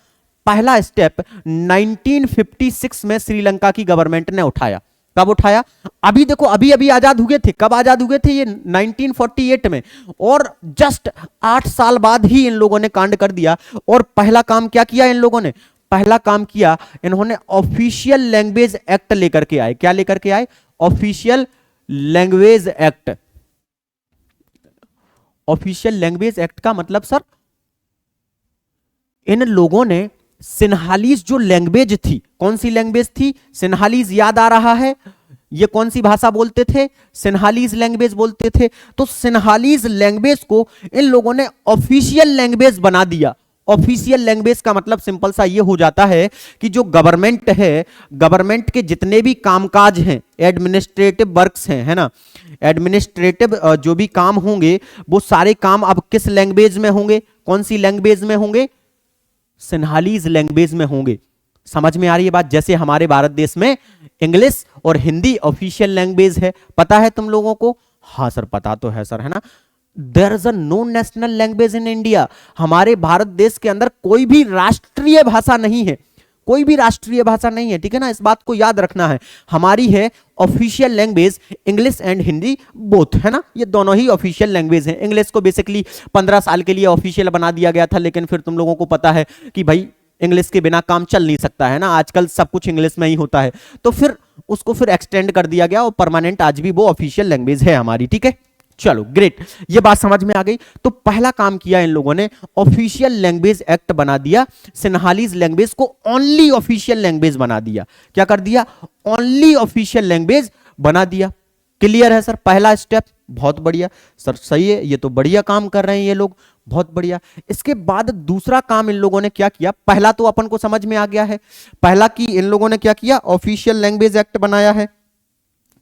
पहला स्टेप 1956 में श्रीलंका की गवर्नमेंट ने उठाया। कब उठाया? अभी देखो, अभी अभी आजाद हुए थे। कब आजाद हुए थे? ये 1948 में, और जस्ट 8 साल बाद ही इन लोगों ने कांड कर दिया। और पहला काम क्या किया इन लोगों ने? पहला काम किया इन्होंने, ऑफिशियल लैंग्वेज एक्ट लेकर के आए। क्या लेकर के आए? Official language act. Official language act का मतलब सर, इन लोगों ने सिन्हालीज जो लैंग्वेज थी, कौन सी लैंग्वेज थी? सिन्हालीज याद आ रहा है? ये कौन सी भाषा बोलते थे? सिन्हालीज लैंग्वेज बोलते थे। तो सिन्हालीज लैंग्वेज को इन लोगों ने ऑफिशियल लैंग्वेज बना दिया। ऑफिशियल लैंग्वेज का मतलब सिंपल सा ये हो जाता है कि जो गवर्नमेंट है, गवर्नमेंट के जितने भी कामकाज हैं, एडमिनिस्ट्रेटिव वर्क्स हैं, है ना, एडमिनिस्ट्रेटिव जो भी काम होंगे वो सारे काम अब किस लैंग्वेज में होंगे, कौन सी लैंग्वेज में होंगे, सिन्हालीज लैंग्वेज में होंगे। समझ में आ रही है बात? जैसे हमारे भारत देश में इंग्लिश और हिंदी ऑफिशियल लैंग्वेज है, पता है तुम लोगों को? हाँ सर पता तो है सर, है ना। There is a no national language in India. हमारे भारत देश के अंदर कोई भी राष्ट्रीय भाषा नहीं है, कोई भी राष्ट्रीय भाषा नहीं है, ठीक है ना, इस बात को याद रखना है। हमारी है official language English and Hindi both, है ना, ये दोनों ही ऑफिशियल लैंग्वेज हैं। इंग्लिश को बेसिकली 15 साल के लिए ऑफिशियल बना दिया गया था, लेकिन फिर तुम लोगों को पता है कि भाई इंग्लिश के बिना काम चल नहीं सकता, है ना, आजकल सब कुछ इंग्लिश में ही होता है, तो फिर उसको फिर एक्सटेंड कर दिया गया और परमानेंट आज भी वो ऑफिशियल लैंग्वेज है हमारी, ठीक है। चलो ग्रेट, ये बात समझ में आ गई। तो पहला काम किया इन लोगों ने, ऑफिशियल लैंग्वेज एक्ट बना दिया, सिन्हालीज लैंग्वेज को ओनली ऑफिशियल लैंग्वेज बना दिया। क्या कर दिया? ओनली ऑफिशियल लैंग्वेज बना दिया। क्लियर है सर? पहला स्टेप, बहुत बढ़िया सर, सही है, ये तो बढ़िया काम कर रहे हैं ये लोग, बहुत बढ़िया। इसके बाद दूसरा काम इन लोगों ने क्या किया? पहला तो अपन को समझ में आ गया है, पहला कि इन लोगों ने क्या किया, ऑफिशियल लैंग्वेज एक्ट बनाया है।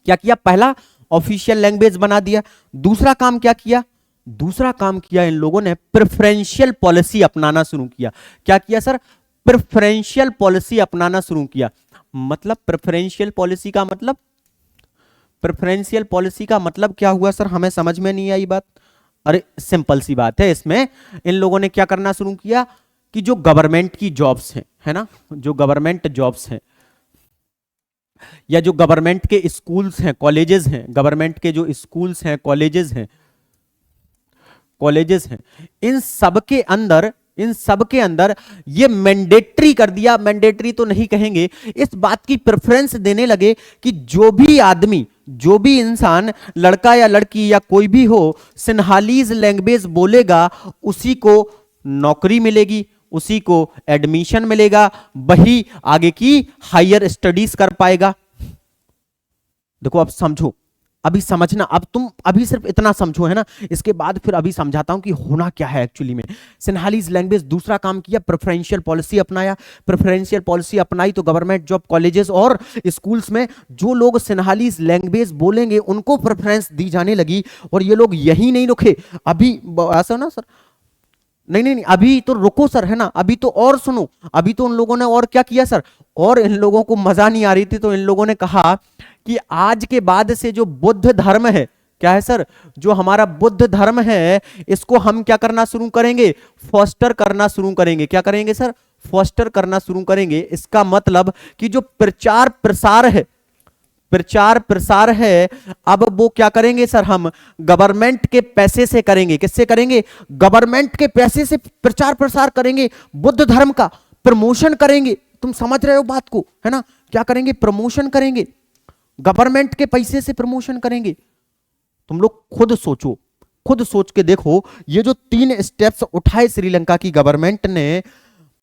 क्या किया? पहला ऑफिशियल लैंग्वेज बना दिया। दूसरा काम क्या किया? दूसरा काम किया इन लोगों ने प्रेफरेंशियल पॉलिसी अपनाना शुरू किया। क्या किया सर? प्रेफरेंशियल पॉलिसी अपनाना शुरू किया। मतलब प्रेफरेंशियल पॉलिसी का मतलब, प्रेफरेंशियल पॉलिसी का मतलब क्या हुआ सर? हमें समझ में नहीं आई बात। अरे सिंपल सी बात है, इसमें इन लोगों ने क्या करना शुरू किया कि जो गवर्नमेंट की जॉब्स हैं, है ना, जो गवर्नमेंट जॉब्स हैं या जो गवर्नमेंट के स्कूल्स हैं, कॉलेजेस हैं, गवर्नमेंट के जो स्कूल्स हैं, कॉलेजेस हैं, इन सब के अंदर ये मैंडेटरी कर दिया। मैंडेटरी तो नहीं कहेंगे, इस बात की प्रेफरेंस देने लगे कि जो भी आदमी, जो भी इंसान, लड़का या लड़की या कोई भी हो, सिन्हालीज लैंग्वेज बोलेगा, उसी को नौकरी मिलेगी, उसी को एडमिशन मिलेगा, वही आगे की हायर स्टडीज कर पाएगा। देखो अब समझो, अभी समझना, अब तुम अभी सिर्फ इतना समझो, है ना, इसके बाद फिर अभी समझाता हूं कि होना क्या है एक्चुअली में। सिन्हालीज लैंग्वेज, दूसरा काम किया, प्रेफरेंशियल पॉलिसी अपनाया। प्रेफरेंशियल पॉलिसी अपनाई तो गवर्नमेंट जॉब, कॉलेजेस और स्कूल्स में जो लोग सिन्हालीज लैंग्वेज बोलेंगे उनको प्रेफरेंस दी जाने लगी। और ये लोग यही नहीं रुके, अभी ऐसा ना सर, नहीं, अभी तो रुको सर, है ना, अभी तो और सुनो। अभी तो उन लोगों ने और क्या किया सर, और इन लोगों को मजा नहीं आ रही थी तो इन लोगों ने कहा कि आज के बाद से जो बुद्ध धर्म है, क्या है सर, जो हमारा बुद्ध धर्म है, इसको हम क्या करना शुरू करेंगे? फॉस्टर करना शुरू करेंगे। क्या करेंगे सर? फॉस्टर करना शुरू करेंगे। इसका मतलब कि जो प्रचार प्रसार है, अब वो क्या करेंगे सर, हम गवर्नमेंट के पैसे से करेंगे। किससे करेंगे? गवर्नमेंट के पैसे से प्रचार प्रसार करेंगे, बुद्ध धर्म का प्रमोशन करेंगे। तुम समझ रहे हो बात को, है ना? क्या करेंगे? प्रमोशन करेंगे, गवर्नमेंट के पैसे से प्रमोशन करेंगे। तुम लोग खुद सोचो, खुद सोच के देखो, ये जो 3 स्टेप्स उठाए श्रीलंका की गवर्नमेंट ने,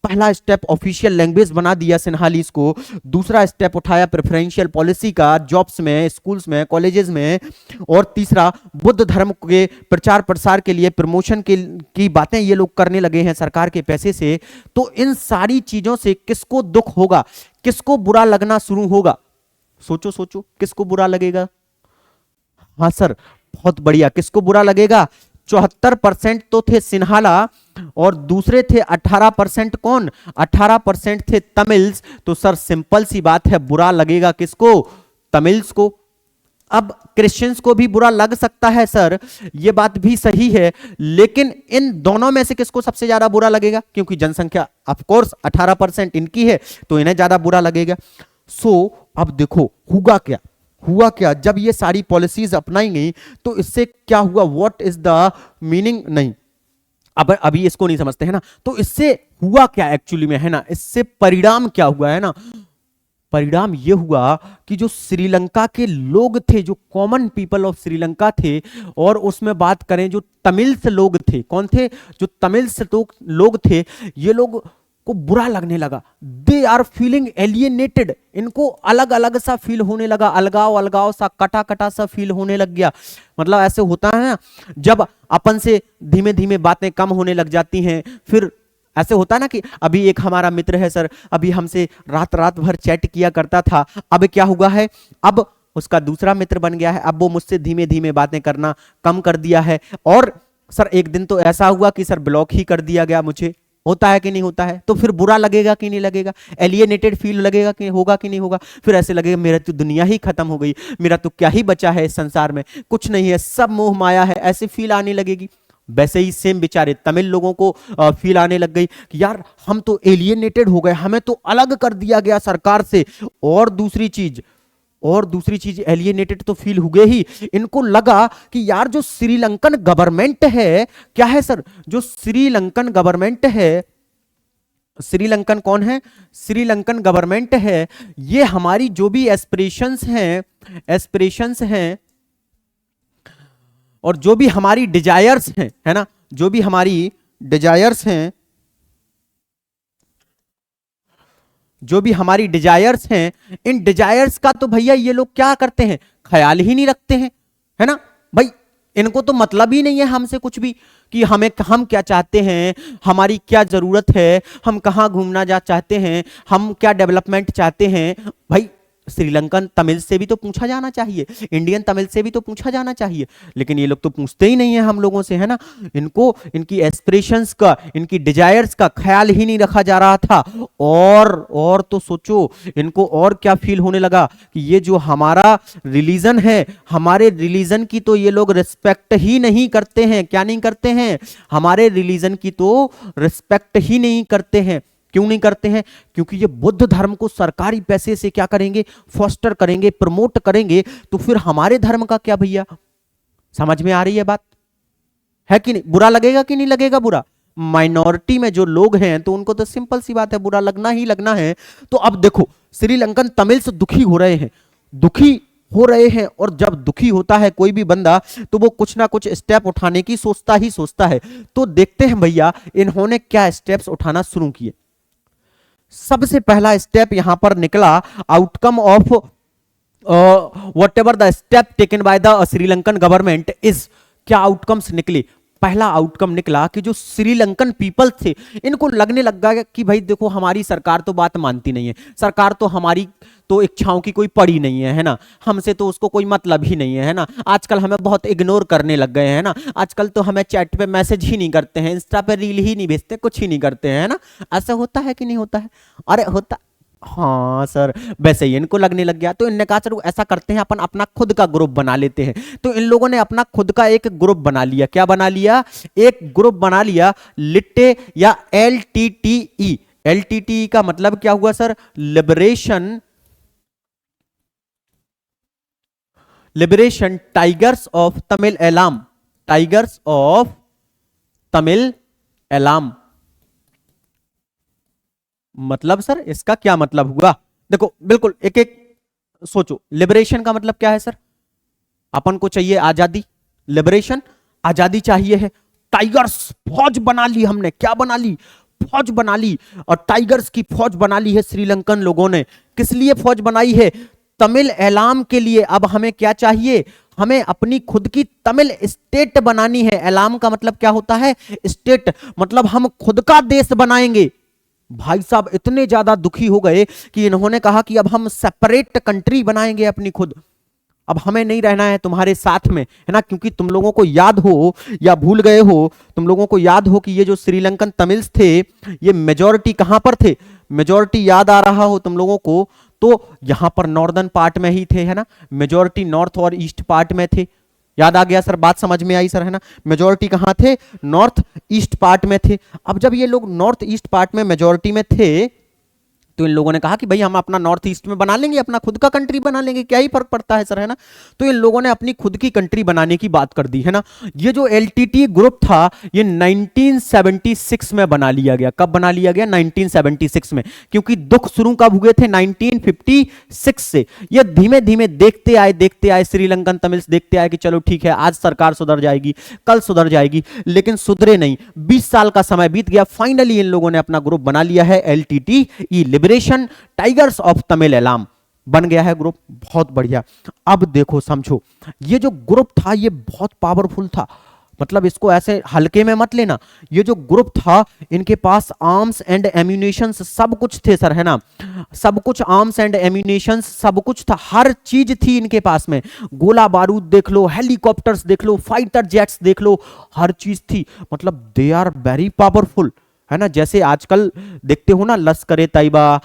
पहला स्टेप ऑफिशियल लैंग्वेज बना दिया सिन्हालीज को, दूसरा स्टेप उठाया प्रेफरेंशियल पॉलिसी का जॉब्स में, स्कूल्स में, कॉलेजेस में, और तीसरा बुद्ध धर्म के प्रचार प्रसार के लिए प्रमोशन की बातें ये लोग करने लगे हैं सरकार के पैसे से। तो इन सारी चीजों से किसको दुख होगा, किसको बुरा लगना शुरू होगा? सोचो सोचो, किसको बुरा लगेगा? हाँ सर, बहुत बढ़िया, किसको बुरा लगेगा? 74% तो थे सिन्हाला और दूसरे थे 18%। कौन? 18% थे तमिल्स। तो सर सिंपल सी बात है, बुरा लगेगा किसको? तमिल्स को। अब क्रिश्चियंस को भी बुरा लग सकता है सर, ये बात भी सही है, लेकिन इन दोनों में से किसको सबसे ज्यादा बुरा लगेगा? क्योंकि जनसंख्या ऑफ कोर्स 18% इनकी है, तो इन्हें ज्यादा बुरा लगेगा। अब देखो हुआ क्या जब ये सारी पॉलिसीज अपनाई गई, तो इससे क्या हुआ? What is the meaning? नहीं, अब अभी इसको नहीं समझते, है ना। तो इससे हुआ क्या एक्चुअली में, है ना, इससे परिणाम क्या हुआ, है ना। परिणाम ये हुआ कि जो श्रीलंका के लोग थे, जो कॉमन पीपल ऑफ श्रीलंका थे, और उसमें बात करें जो तमिल्स लोग थे, कौन थे? जो तमिल्स लोग थे, ये लोग को बुरा लगने लगा। दे आर फीलिंग एलियनेटेड, इनको अलग अलग सा फील होने लगा, अलगाव सा, कटा कटा सा फील होने लग गया। मतलब ऐसे होता है ना, जब अपन से धीमे धीमे बातें कम होने लग जाती हैं, फिर ऐसे होता ना कि अभी एक हमारा मित्र है सर, अभी हमसे रात रात भर चैट किया करता था, अब क्या हुआ है, अब उसका दूसरा मित्र बन गया है, अब वो मुझसे धीमे धीमे बातें करना कम कर दिया है, और सर एक दिन तो ऐसा हुआ कि सर ब्लॉक ही कर दिया गया मुझे। होता है कि नहीं होता है? तो फिर बुरा लगेगा कि नहीं लगेगा, एलिएनेटेड फील लगेगा कि होगा कि नहीं होगा, फिर ऐसे लगेगा मेरा तो दुनिया ही खत्म हो गई, मेरा तो क्या ही बचा है इस संसार में, कुछ नहीं है, सब मोह माया है, ऐसे फील आने लगेगी। वैसे ही सेम बेचारे तमिल लोगों को फील आने लग गई कि यार हम तो एलिएनेटेड हो गए, हमें तो अलग कर दिया गया सरकार से। और दूसरी चीज एलिएनेटेड तो फील हुए ही, इनको लगा कि यार जो श्रीलंकन गवर्नमेंट है, क्या है सर, जो श्रीलंकन गवर्नमेंट है, श्रीलंकन कौन है, श्रीलंकन गवर्नमेंट है, ये हमारी जो भी एस्पिरेशंस हैं और जो भी हमारी डिजायर्स हैं, है ना, जो भी हमारी डिजायर्स हैं, जो भी हमारी डिजायर्स हैं, इन डिजायर्स का तो भैया ये लोग क्या करते हैं, ख्याल ही नहीं रखते हैं, है ना भाई, इनको तो मतलब ही नहीं है हमसे कुछ भी, कि हम क्या चाहते हैं, हमारी क्या जरूरत है, हम कहाँ घूमना जा चाहते हैं, हम क्या डेवलपमेंट चाहते हैं। भाई श्रीलंकन तमिल से भी तो पूछा जाना चाहिए, इंडियन तमिल से भी तो पूछा जाना चाहिए, लेकिन ये लोग तो पूछते ही नहीं है हम लोगों से, है ना, इनको इनकी एस्पिरेशंस का, इनकी डिजायर्स का ख्याल ही नहीं रखा जा रहा था। और तो सोचो इनको और क्या फील होने लगा कि ये जो हमारा रिलीजन है, हमारे रिलीजन की तो ये लोग रिस्पेक्ट ही नहीं करते हैं। क्या नहीं करते हैं? हमारे रिलीजन की तो रिस्पेक्ट ही नहीं करते हैं। क्यों नहीं करते हैं? क्योंकि ये बुद्ध धर्म को सरकारी पैसे से क्या करेंगे, फोस्टर करेंगे, प्रमोट करेंगे, तो फिर हमारे धर्म का क्या भैया? समझ में आ रही है बात, है कि नहीं? बुरा लगेगा कि नहीं लगेगा? बुरा, माइनॉरिटी में जो लोग हैं तो उनको तो सिंपल सी बात है, बुरा लगना ही लगना है। तो अब देखो श्रीलंकन तमिल से दुखी हो रहे हैं, दुखी हो रहे हैं, और जब दुखी होता है कोई भी बंदा तो वो कुछ ना कुछ स्टेप उठाने की सोचता ही सोचता है। तो देखते हैं भैया इन्होंने क्या स्टेप्स उठाना शुरू किए। सबसे पहला स्टेप यहां पर निकला, outcome of whatever the step taken by the Sri Lankan government is. क्या आउटकम्स निकले? पहला आउटकम निकला कि जो श्रीलंकन पीपल थे इनको लगने लग गया कि भाई देखो हमारी सरकार तो बात मानती नहीं है, सरकार तो हमारी तो इच्छाओं की कोई पड़ी नहीं है ना, हमसे तो उसको कोई मतलब ही नहीं है ना, आजकल हमें बहुत इग्नोर करने लग गए हैं ना, आजकल तो हमें चैट पे मैसेज ही नहीं करते हैं, इंस्टा पे रील ही नहीं भेजते, कुछ ही नहीं करते हैं ना। ऐसा होता है कि नहीं होता है? अरे होता, हाँ सर, वैसे ही इनको लगने लग गया। तो इनने कहा चलो ऐसा करते हैं, अपन अपना खुद का ग्रुप बना लेते हैं। तो इन लोगों ने अपना खुद का एक ग्रुप बना लिया। क्या बना लिया? एक ग्रुप बना लिया, लिट्टे या LTTE। LTTE का मतलब क्या हुआ sir? Liberation tigers of Tamil Eelam, tigers of Tamil Eelam. मतलब सर इसका क्या मतलब हुआ? देखो बिल्कुल एक एक सोचो। लिबरेशन का मतलब क्या है सर? अपन को चाहिए आजादी, लिबरेशन, आजादी चाहिए है। टाइगर्स, फौज बना ली हमने। क्या बना ली? फौज बना ली, और टाइगर्स की फौज बना ली है श्रीलंकन लोगों ने। किस लिए फौज बनाई है? तमिल एलाम के लिए। अब हमें क्या चाहिए? हमें अपनी खुद की तमिल स्टेट बनानी है। एलाम का मतलब क्या होता है? स्टेट, मतलब हम खुद का देश बनाएंगे। भाई साहब इतने ज्यादा दुखी हो गए कि इन्होंने कहा कि अब हम सेपरेट कंट्री बनाएंगे अपनी खुद, अब हमें नहीं रहना है तुम्हारे साथ में, है ना। क्योंकि तुम लोगों को याद हो या भूल गए हो, तुम लोगों को याद हो कि ये जो श्रीलंकन तमिल्स थे ये मेजॉरिटी कहां पर थे? मेजॉरिटी याद आ रहा हो तुम लोगों को तो यहां पर नॉर्दर्न पार्ट में ही थे, है ना। मेजॉरिटी नॉर्थ और ईस्ट पार्ट में थे। याद आ गया सर? बात समझ में आई सर, है ना। मेजॉरिटी कहां थे? नॉर्थ ईस्ट पार्ट में थे। अब जब ये लोग नॉर्थ ईस्ट पार्ट में मेजॉरिटी में थे तो इन लोगों ने कहा कि भाई हम अपना नॉर्थ ईस्ट में बना लेंगे, अपना खुद का कंट्री बना लेंगे, क्या ही फर्क पड़ता है सर, है ना। तो इन लोगों ने अपनी खुद की कंट्री बनाने की बात कर दी, है ना। ये जो LTT ग्रुप था ये 1976 में बना लिया गया। कब बना लिया गया? 1976 में। क्योंकि दुख शुरू कब हुए थे? 1956 से। ये धीमे धीमे देखते आए श्रीलंकन तमिल्स देखते आए कि चलो ठीक है आज सरकार सुधर जाएगी, कल सुधर जाएगी, लेकिन सुधरे नहीं। 20 साल का समय बीत गया, फाइनली इन लोगों ने अपना ग्रुप बना लिया है LTTE, liberation tigers of Tamil Eelam बन गया है ग्रुप। बहुत बढ़िया। अब देखो समझो, ये जो ग्रुप था ये बहुत पावरफुल था। मतलब इसको ऐसे हल्के में मत लेना। ये जो ग्रुप था इनके पास आर्म्स एंड एम्यूनेशंस सब कुछ थे सर, है ना, सब कुछ, आर्म्स एंड एम्यूनेशंस सब कुछ था, हर चीज थी इनके पास में। गोला बारूद देख लो, हेलीकॉप्टर्स देख लो, फाइटर जेट्स देख लो, हर चीज थी। मतलब दे आर वेरी पावरफुल, है ना। जैसे आजकल देखते हो ना लश्कर ए तैयबा,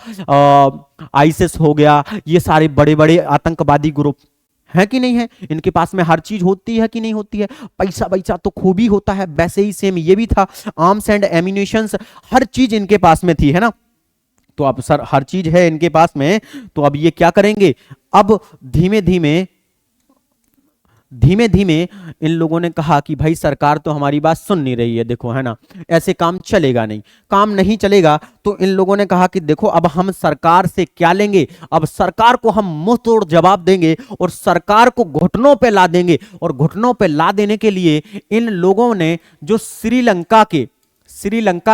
आईसिस हो गया, ये सारे बड़े बड़े आतंकवादी ग्रुप है कि नहीं है, इनके पास में हर चीज होती है कि नहीं होती है, पैसा पैसा तो खूब ही होता है। वैसे ही सेम ये भी था, आर्म्स एंड एम्यूनेशंस हर चीज इनके पास में थी, है ना। तो अब सर हर चीज है इनके पास में, तो अब ये क्या करेंगे, अब धीमे धीमे धीमे धीमे इन लोगों ने कहा कि भाई सरकार तो हमारी बात सुन नहीं रही है, देखो, है ना, ऐसे काम चलेगा नहीं, काम नहीं चलेगा। तो इन लोगों ने कहा कि देखो अब हम सरकार से क्या लेंगे, अब सरकार को हम मुंह तोड़ जवाब देंगे और सरकार को घुटनों पे ला देंगे। और घुटनों पे ला देने के लिए इन लोगों ने जो श्रीलंका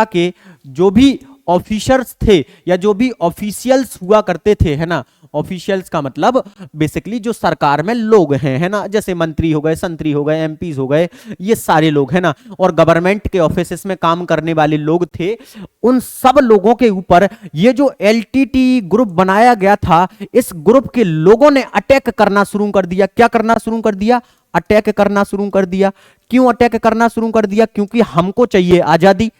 के जो भी ऑफिसर्स थे या जो भी ऑफिशियल्स हुआ करते थे, है ना, ऑफिशियल्स का मतलब बेसिकली जो सरकार में लोग हैं, है ना, जैसे मंत्री हो गए, संतरी हो गए, एमपीज हो गए, ये सारे लोग, है ना, और गवर्नमेंट के ऑफिसेस में काम करने वाले लोग थे, उन सब लोगों के ऊपर ये जो एलटीटी ग्रुप बनाया गया था, इस ग्रुप के लोगों ने अटैक करना शुरू कर दिया। क्या करना शुरू कर दिया, अटैक करना शुरू कर दिया। क्यों अटैक करना शुरू कर दिया, क्योंकि हमको चाहिए आजादी।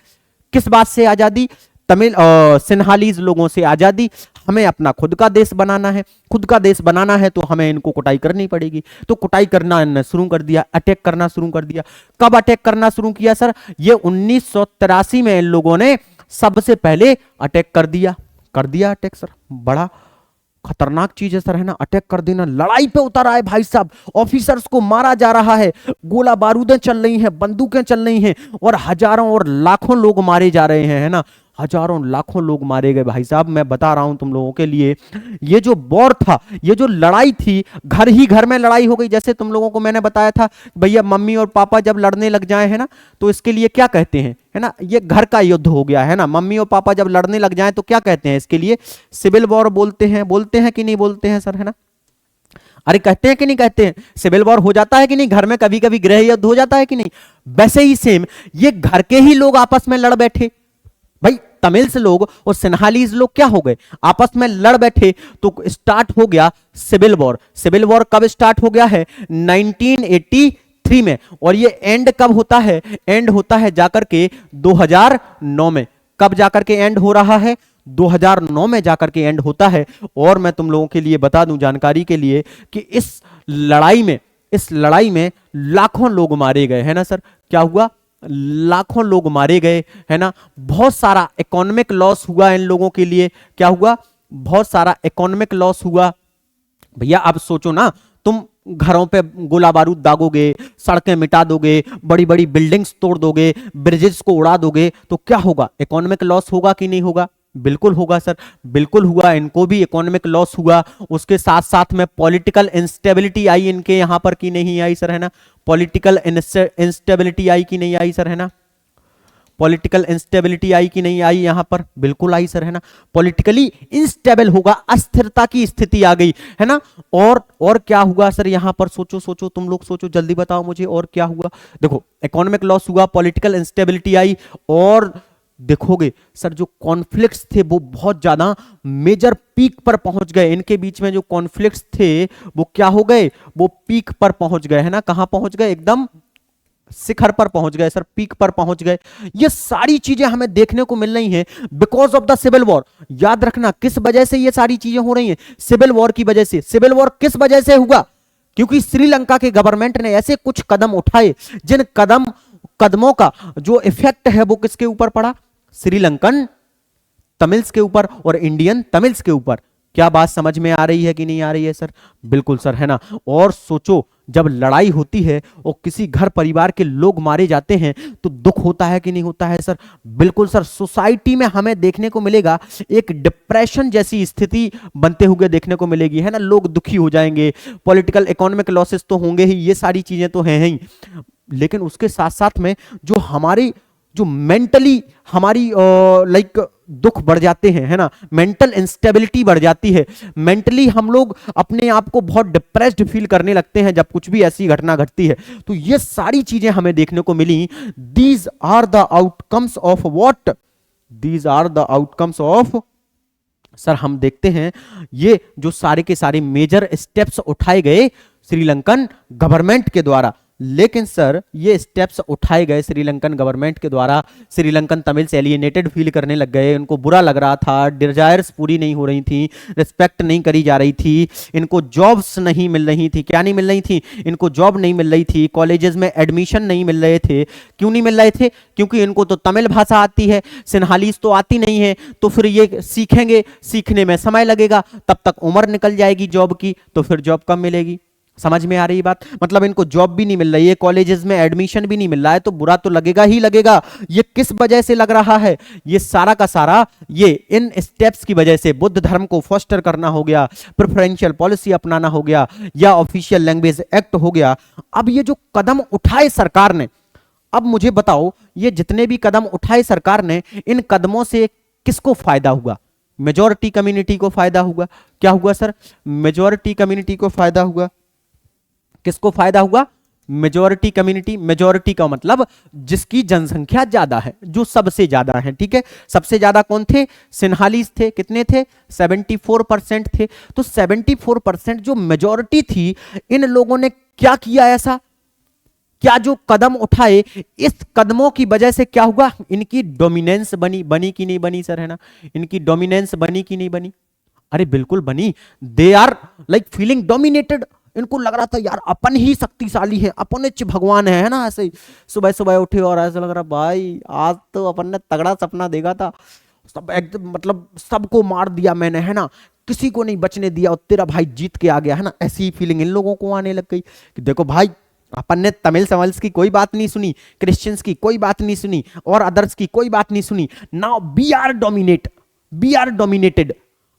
किस बात से आजादी, तमिल सिन्हालीज लोगों से आजादी। हमें अपना खुद का देश बनाना है, खुद का देश बनाना है तो हमें इनको कुटाई करनी पड़ेगी। तो कुटाई करना शुरू कर दिया, अटैक करना शुरू कर दिया। कब अटैक करना शुरू किया सर, ये 1983 में इन लोगों ने सबसे पहले अटैक कर दिया अटैक सर। बड़ा खतरनाक चीज है सर, है ना, अटैक कर देना। लड़ाई पे उतर आए भाई साहब, ऑफिसर्स को मारा जा रहा है, गोला बारूदें चल रही हैं, बंदूकें चल रही हैं, और हजारों और लाखों लोग मारे जा रहे हैं, है ना, हजारों लाखों लोग मारे गए भाई साहब। मैं बता रहा हूं तुम लोगों के लिए, ये जो वॉर था, ये जो लड़ाई थी, घर ही घर में लड़ाई हो गई। जैसे तुम लोगों को मैंने बताया था भैया, मम्मी और पापा जब लड़ने लग जाए, है ना, तो इसके लिए क्या कहते हैं, है ना, ये घर का युद्ध हो गया, है ना। मम्मी और पापा जब लड़ने लग जाए तो क्या कहते हैं, इसके लिए सिविल वॉर बोलते हैं कि नहीं बोलते हैं सर, है ना। अरे कहते हैं कि नहीं कहते हैं, सिविल वॉर हो जाता है कि नहीं, घर में कभी कभी गृह युद्ध हो जाता है कि नहीं। वैसे ही सेम ये घर के ही लोग आपस में लड़ बैठे भाई, तमिल्स लोग और सिन्हालीज लोग क्या हो गए, आपस में लड़ बैठे, तो स्टार्ट हो गया सिविल वॉर। सिविल वॉर कब स्टार्ट हो गया है, 1983 में। और ये एंड कब होता है, एंड होता है जाकर के 2009 में। कब जाकर के एंड हो रहा है, 2009 में जाकर के एंड होता है। और मैं तुम लोगों के लिए बता दूं जानकारी के लिए कि इस लड़ाई में लाखों लोग मारे गए, है ना सर। क्या हुआ, लाखों लोग मारे गए, है ना। बहुत सारा इकोनॉमिक लॉस हुआ इन लोगों के लिए। क्या हुआ, बहुत सारा इकोनॉमिक लॉस हुआ। भैया आप सोचो ना, तुम घरों पे गोला बारूद दागोगे, सड़कें मिटा दोगे, बड़ी बड़ी बिल्डिंग्स तोड़ दोगे, ब्रिजेस को उड़ा दोगे, तो क्या होगा, इकोनॉमिक लॉस होगा कि नहीं होगा, बिल्कुल होगा सर, बिल्कुल हुआ। इनको भी इकोनॉमिक लॉस हुआ, उसके साथ साथ में पॉलिटिकल इंस्टेबिलिटी आई इनके यहां पर कि नहीं आई सर, है ना। पॉलिटिकल इंस्टेबिलिटी आई कि नहीं आई सर, है ना। पॉलिटिकल इंस्टेबिलिटी आई कि नहीं आई यहां पर, बिल्कुल आई सर, है ना। पॉलिटिकली इंस्टेबल होगा, अस्थिरता की स्थिति आ गई, है ना। और क्या हुआ सर यहां पर, सोचो तुम लोग सोचो, जल्दी बताओ मुझे, और क्या हुआ। देखो इकोनॉमिक लॉस हुआ, पॉलिटिकल इंस्टेबिलिटी आई, और देखोगे सर जो कॉन्फ्लिक्ट्स थे वो बहुत ज्यादा मेजर पीक पर पहुंच गए। इनके बीच में जो कॉन्फ्लिक्ट्स थे वो क्या हो गए, वो पीक पर पहुंच गए, है ना। कहां पहुंच गए, एकदम शिखर पर पहुंच गए सर, पीक पर पहुंच गए। ये सारी चीजें हमें देखने को मिल रही हैं because of the civil war. याद रखना किस वजह से ये सारी चीजें हो रही हैं, सिविल वॉर की वजह से। सिविल वॉर किस वजह से हुआ, क्योंकि श्रीलंका के गवर्नमेंट ने ऐसे कुछ कदम उठाए जिन कदमों का जो इफेक्ट है वो किसके ऊपर पड़ा, श्रीलंकन तमिल्स के ऊपर और इंडियन तमिल्स के ऊपर। क्या बात समझ में आ रही है कि नहीं आ रही है सर, बिल्कुल सर, है ना। और सोचो जब लड़ाई होती है और किसी घर परिवार के लोग मारे जाते हैं तो दुख होता है कि नहीं होता है सर, बिल्कुल सर। सोसाइटी में हमें देखने को मिलेगा एक डिप्रेशन जैसी स्थिति बनते हुए देखने को मिलेगी, है ना। लोग दुखी हो जाएंगे, पॉलिटिकल इकोनॉमिक लॉसेस तो होंगे ही, ये सारी चीजें तो हैं ही, लेकिन उसके साथ साथ में जो हमारी जो मेंटली हमारी लाइक दुख बढ़ जाते हैं, है ना, मेंटल इंस्टेबिलिटी बढ़ जाती है, मेंटली हम लोग अपने आप को बहुत डिप्रेस्ड फील करने लगते हैं जब कुछ भी ऐसी घटना घटती है। तो ये सारी चीजें हमें देखने को मिली। These are the outcomes of what, these are the outcomes of, sir हम देखते हैं ये जो सारे के सारे मेजर स्टेप्स उठाए गए श्रीलंकन गवर्नमेंट के द्वारा। लेकिन सर ये स्टेप्स उठाए गए श्रीलंकन गवर्नमेंट के द्वारा, श्रीलंकन तमिल से एलिएनेटेड फील करने लग गए, उनको बुरा लग रहा था, डिजायर्स पूरी नहीं हो रही थी, रिस्पेक्ट नहीं करी जा रही थी, इनको जॉब्स नहीं मिल रही थी। क्या नहीं मिल रही थी? इनको जॉब नहीं मिल रही थी, कॉलेजेस में एडमिशन नहीं मिल रहे थे। क्यों नहीं मिल रहे थे? क्योंकि इनको तो तमिल भाषा आती है, सिन्हालीस तो आती नहीं है, तो फिर ये सीखेंगे, सीखने में समय लगेगा, तब तक उम्र निकल जाएगी जॉब की, तो फिर जॉब कब मिलेगी? समझ में आ रही बात? मतलब इनको जॉब भी नहीं मिल रही है, कॉलेजेस में एडमिशन भी नहीं मिल रहा है, तो बुरा तो लगेगा ही लगेगा। ये किस वजह से लग रहा है? ये सारा का सारा ये इन स्टेप्स की वजह से, बुद्ध धर्म को फोस्टर करना हो गया, प्रेफरेंशियल पॉलिसी अपनाना हो गया, या ऑफिशियल लैंग्वेज एक्ट हो गया। अब ये जो कदम उठाए सरकार ने, अब मुझे बताओ ये जितने भी कदम उठाए सरकार ने, इन कदमों से किसको फायदा हुआ? मेजॉरिटी कम्युनिटी को फायदा हुआ। क्या हुआ सर? मेजॉरिटी कम्युनिटी को फायदा हुआ। किसको फायदा हुआ? Majority community. मेजॉरिटी का मतलब जिसकी जनसंख्या ज्यादा है, जो सबसे ज्यादा है, ठीक है। सबसे ज्यादा कौन थे? सिन्हालीस थे। कितने थे? 74% थे। तो 74% जो मेजॉरिटी थी, इन लोगों ने क्या किया ऐसा? क्या जो कदम उठाए, इस कदमों की वजह से क्या हुआ? इनकी डोमिनेंस बनी। बनी कि नहीं बनी सर, है ना? इनकी डोमिनेंस बनी कि नहीं बनी? अरे बिल्कुल बनी। They are like feeling dominated. इनको लग रहा था यार अपन ही शक्तिशाली है, अपन भगवान है ना। ऐसे ही सुबह सुबह उठे और ऐसा लग रहा भाई आज तो अपन ने तगड़ा सपना देखा था, सब एकदम मतलब सबको मार दिया मैंने, है ना, किसी को नहीं बचने दिया, और तेरा भाई जीत के आ गया, है ना। ऐसी फीलिंग इन लोगों को आने लग गई कि देखो भाई अपन ने तमिल समल्स की कोई बात नहीं सुनी, क्रिश्चियंस की कोई बात नहीं सुनी, और अदर्स की कोई बात नहीं सुनी। Now we are dominate, we are dominated.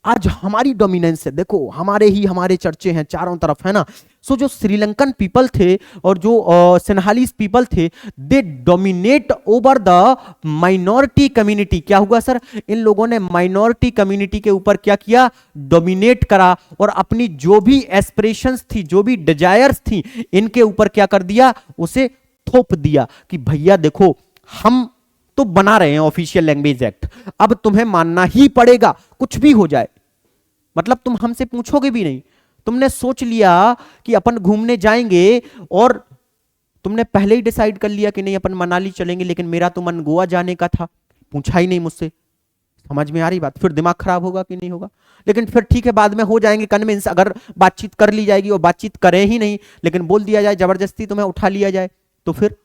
आज हमारी डोमिनेंस है, देखो हमारे ही हमारे चर्चे हैं चारों तरफ, है ना। सो जो श्रीलंकन पीपल थे और जो सिन्हालीस पीपल थे, they dominate over the minority community. क्या हुआ सर? इन लोगों ने माइनॉरिटी कम्युनिटी के ऊपर क्या किया? डोमिनेट करा, और अपनी जो भी एस्पिरेशंस थी, जो भी डिजायर्स थी, इनके ऊपर क्या कर दिया? उसे थोप दिया कि भैया देखो हम तो बना रहे हैं ऑफिशियल लैंग्वेज एक्ट, अब तुम्हें मानना ही पड़ेगा, कुछ भी हो जाए। मतलब तुम हमसे पूछोगे भी नहीं। तुमने सोच लिया कि अपन घूमने जाएंगे, और तुमने पहले ही डिसाइड कर लिया कि नहीं अपन मनाली चलेंगे, लेकिन मेरा तो मन गोवा जाने का था, पूछा ही नहीं मुझसे। समझ में आ रही बात? फिर दिमाग खराब होगा कि नहीं होगा? लेकिन फिर ठीक है, बाद में हो जाएंगे कन्विंस, अगर बातचीत कर ली जाएगी, और बातचीत करें ही नहीं लेकिन बोल दिया जाए, जबरदस्ती तुम्हें उठा लिया जाए, तो फिर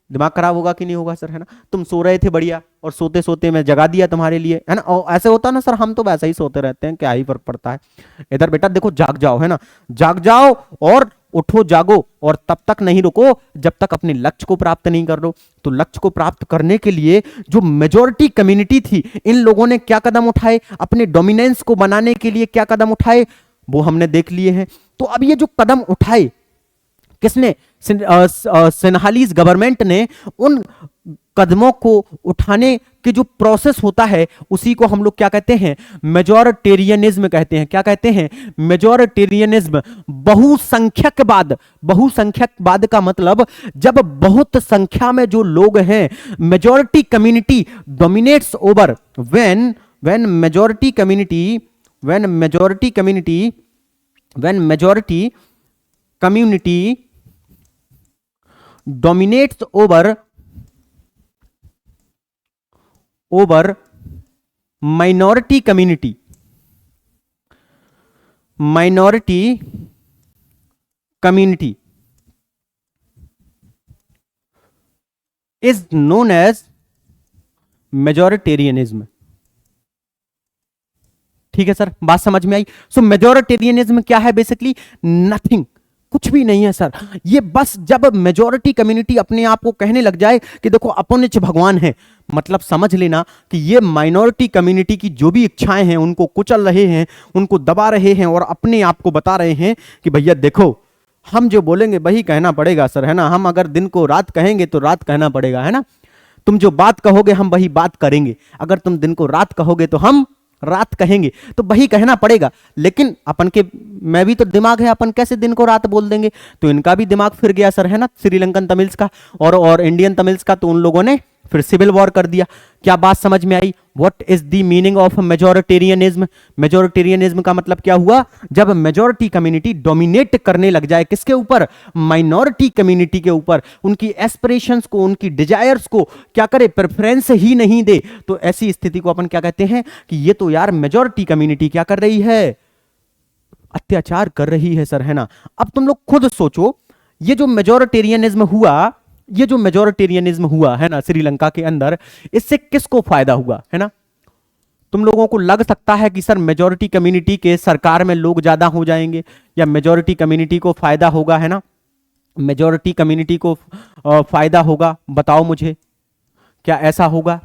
दिमाग खराब होगा कि नहीं होगा सर, है ना। तुम सो रहे थे बढ़िया, और सोते सोते मैं जगा दिया तुम्हारे लिए, है ना। और ऐसे होता ना सर, हम तो वैसा ही सोते रहते हैं, क्या ही फर्क पड़ता है। इधर बेटा देखो, जाग जाओ, है ना, जाग जाओ और उठो, जागो, और तब तक नहीं रुको जब तक अपने लक्ष्य को प्राप्त नहीं कर लो। तो लक्ष्य को प्राप्त करने के लिए जो मेजॉरिटी कम्युनिटी थी, इन लोगों ने क्या कदम उठाए? अपने डोमिनेंस को बनाने के लिए क्या कदम उठाए, वो हमने देख लिए हैं। तो अब ये जो कदम उठाए किसने? सिन्हालीस गवर्नमेंट ने। उन कदमों को उठाने के जो प्रोसेस होता है, उसी को हम लोग क्या कहते हैं? मेजॉरिटेरियनिज्म कहते हैं। क्या कहते हैं? मेजॉरिटेरियनिज्म। बहुसंख्यकवाद। बहुसंख्यकवाद का मतलब जब बहुत संख्या में जो लोग हैं, majority community dominates over, when majority community dominates over minority community is known as majoritarianism। ठीक है सर, बात समझ में आई? सो मेजॉरिटेरियनिज्म क्या है? बेसिकली नथिंग, कुछ भी नहीं है सर। ये बस जब मेजॉरिटी कम्युनिटी अपने आप को कहने लग जाए कि देखो अपन भगवान है, मतलब समझ लेना कि ये माइनॉरिटी कम्युनिटी की जो भी इच्छाएं हैं उनको कुचल रहे हैं, उनको दबा रहे हैं, और अपने आप को बता रहे हैं कि भैया देखो हम जो बोलेंगे वही कहना पड़ेगा सर, है ना। हम अगर दिन को रात कहेंगे तो रात कहना पड़ेगा, है ना। तुम जो बात कहोगे हम वही बात करेंगे, अगर तुम दिन को रात कहोगे तो हम रात कहेंगे, तो वही कहना पड़ेगा। लेकिन अपन के मैं भी तो दिमाग है, अपन कैसे दिन को रात बोल देंगे? तो इनका भी दिमाग फिर गया सर, है ना, श्रीलंकन तमिल्स का और इंडियन तमिल्स का, तो उन लोगों ने फिर सिविल वॉर कर दिया। क्या बात समझ में आई? What is the meaning of majoritarianism? Majoritarianism का मतलब क्या हुआ? जब मेजोरिटी कम्युनिटी डोमिनेट करने लग जाए किसके ऊपर? माइनॉरिटी कम्युनिटी के ऊपर, उनकी एस्पिरेशंस को, उनकी डिजायर्स को क्या करे? प्रेफरेंस ही नहीं दे। तो ऐसी स्थिति को अपन क्या कहते हैं कि ये तो यार मेजोरिटी कम्युनिटी क्या कर रही है? अत्याचार कर रही है सर, है ना। अब तुम लोग खुद सोचो, ये जो मेजोरिटेरियनिज्म हुआ है ना श्रीलंका के अंदर, इससे किसको फायदा हुआ, है ना? तुम लोगों को लग सकता है कि सर मेजोरिटी कम्युनिटी के सरकार में लोग ज्यादा हो जाएंगे, या मेजोरिटी कम्युनिटी को फायदा होगा, है ना, मेजोरिटी कम्युनिटी को फायदा होगा। बताओ मुझे, क्या ऐसा होगा?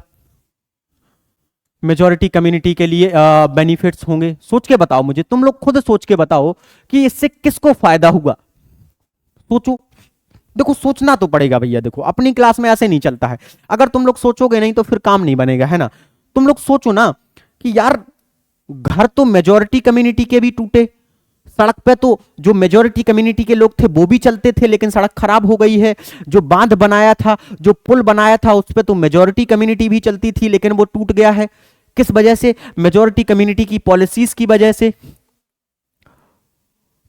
मेजोरिटी कम्युनिटी के लिए बेनिफिट्स होंगे? सोच के बताओ मुझे, तुम लोग खुद सोच के बताओ कि इससे किसको फायदा हुआ। सोचो, देखो सोचना तो पड़ेगा भैया, देखो अपनी क्लास में ऐसे नहीं चलता है, अगर तुम लोग सोचोगे नहीं तो फिर काम नहीं बनेगा, है ना। तुम लोग सोचो ना कि यार घर तो मेजोरिटी कम्युनिटी के भी टूटे, सड़क पे तो जो मेजोरिटी कम्युनिटी के लोग थे वो भी चलते थे, लेकिन सड़क खराब हो गई है। जो बांध बनाया था, जो पुल बनाया था, उस पे तो मेजोरिटी कम्युनिटी भी चलती थी, लेकिन वो टूट गया है। किस वजह से? मेजोरिटी कम्युनिटी की पॉलिसीज की वजह से।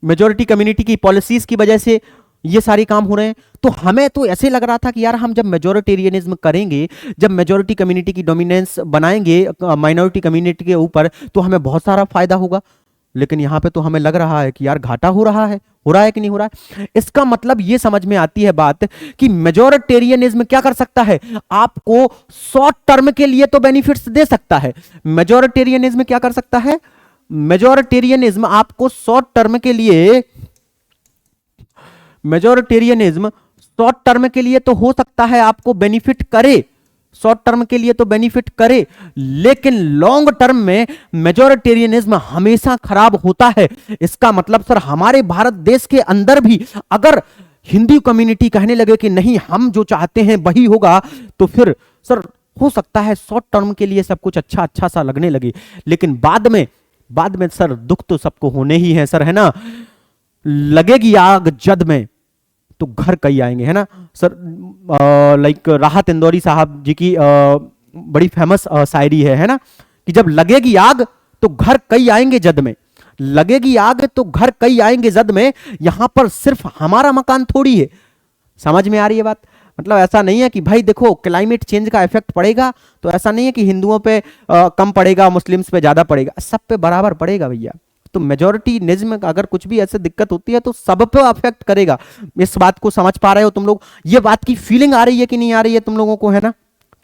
मेजोरिटी कम्युनिटी की पॉलिसीज की वजह से ये सारे काम हो रहे हैं। तो हमें तो ऐसे लग रहा था कि यार हम जब मेजोरिटेरियनिज्म करेंगे, जब मेजोरिटी कम्युनिटी की डोमिनेंस बनाएंगे माइनॉरिटी कम्युनिटी के ऊपर, तो हमें बहुत सारा फायदा होगा। लेकिन यहां पे तो हमें लग रहा है कि यार घाटा हो रहा है कि नहीं हो रहा है। इसका मतलब ये समझ में आती है बात कि मेजोरिटेरियनिज्म क्या कर सकता है? आपको शॉर्ट टर्म के लिए तो बेनिफिट्स दे सकता है। मेजोरिटेरियनिज्म क्या कर सकता है? मेजोरिटेरियनिज्म आपको शॉर्ट टर्म के लिए, मेजोरिटेरियनिज्म शॉर्ट टर्म के लिए तो हो सकता है आपको बेनिफिट करे, शॉर्ट टर्म के लिए तो बेनिफिट करे, लेकिन लॉन्ग टर्म में मेजोरिटेरियनिज्म हमेशा खराब होता है। इसका मतलब सर हमारे भारत देश के अंदर भी अगर हिंदू कम्युनिटी कहने लगे कि नहीं हम जो चाहते हैं वही होगा, तो फिर सर हो सकता है शॉर्ट टर्म के लिए सब कुछ अच्छा अच्छा सा लगने लगे, लेकिन बाद में सर दुख तो सबको होने ही है सर, है ना। लगेगी आग जद में तो घर कई आएंगे, है ना सर। लाइक राहत इंदौरी साहब जी की बड़ी फेमस शायरी है ना, कि जब लगेगी आग तो घर कई आएंगे जद में, लगेगी आग तो घर कई आएंगे जद में। यहां पर सिर्फ हमारा मकान थोड़ी है। समझ में आ रही है बात? मतलब ऐसा नहीं है कि भाई देखो क्लाइमेट चेंज का इफेक्ट पड़ेगा, तो ऐसा नहीं है कि हिंदुओं पे कम पड़ेगा, मुस्लिम्स पे ज्यादा पड़ेगा, सब पे बराबर पड़ेगा भैया। तो मेजोरिटीनिज्म अगर कुछ भी ऐसे दिक्कत होती है तो सब पे अफेक्ट करेगा। इस बात को समझ पा रहे हो तुम लोग? ये बात की फीलिंग आ रही है कि नहीं आ रही है तुम लोगों को, है ना?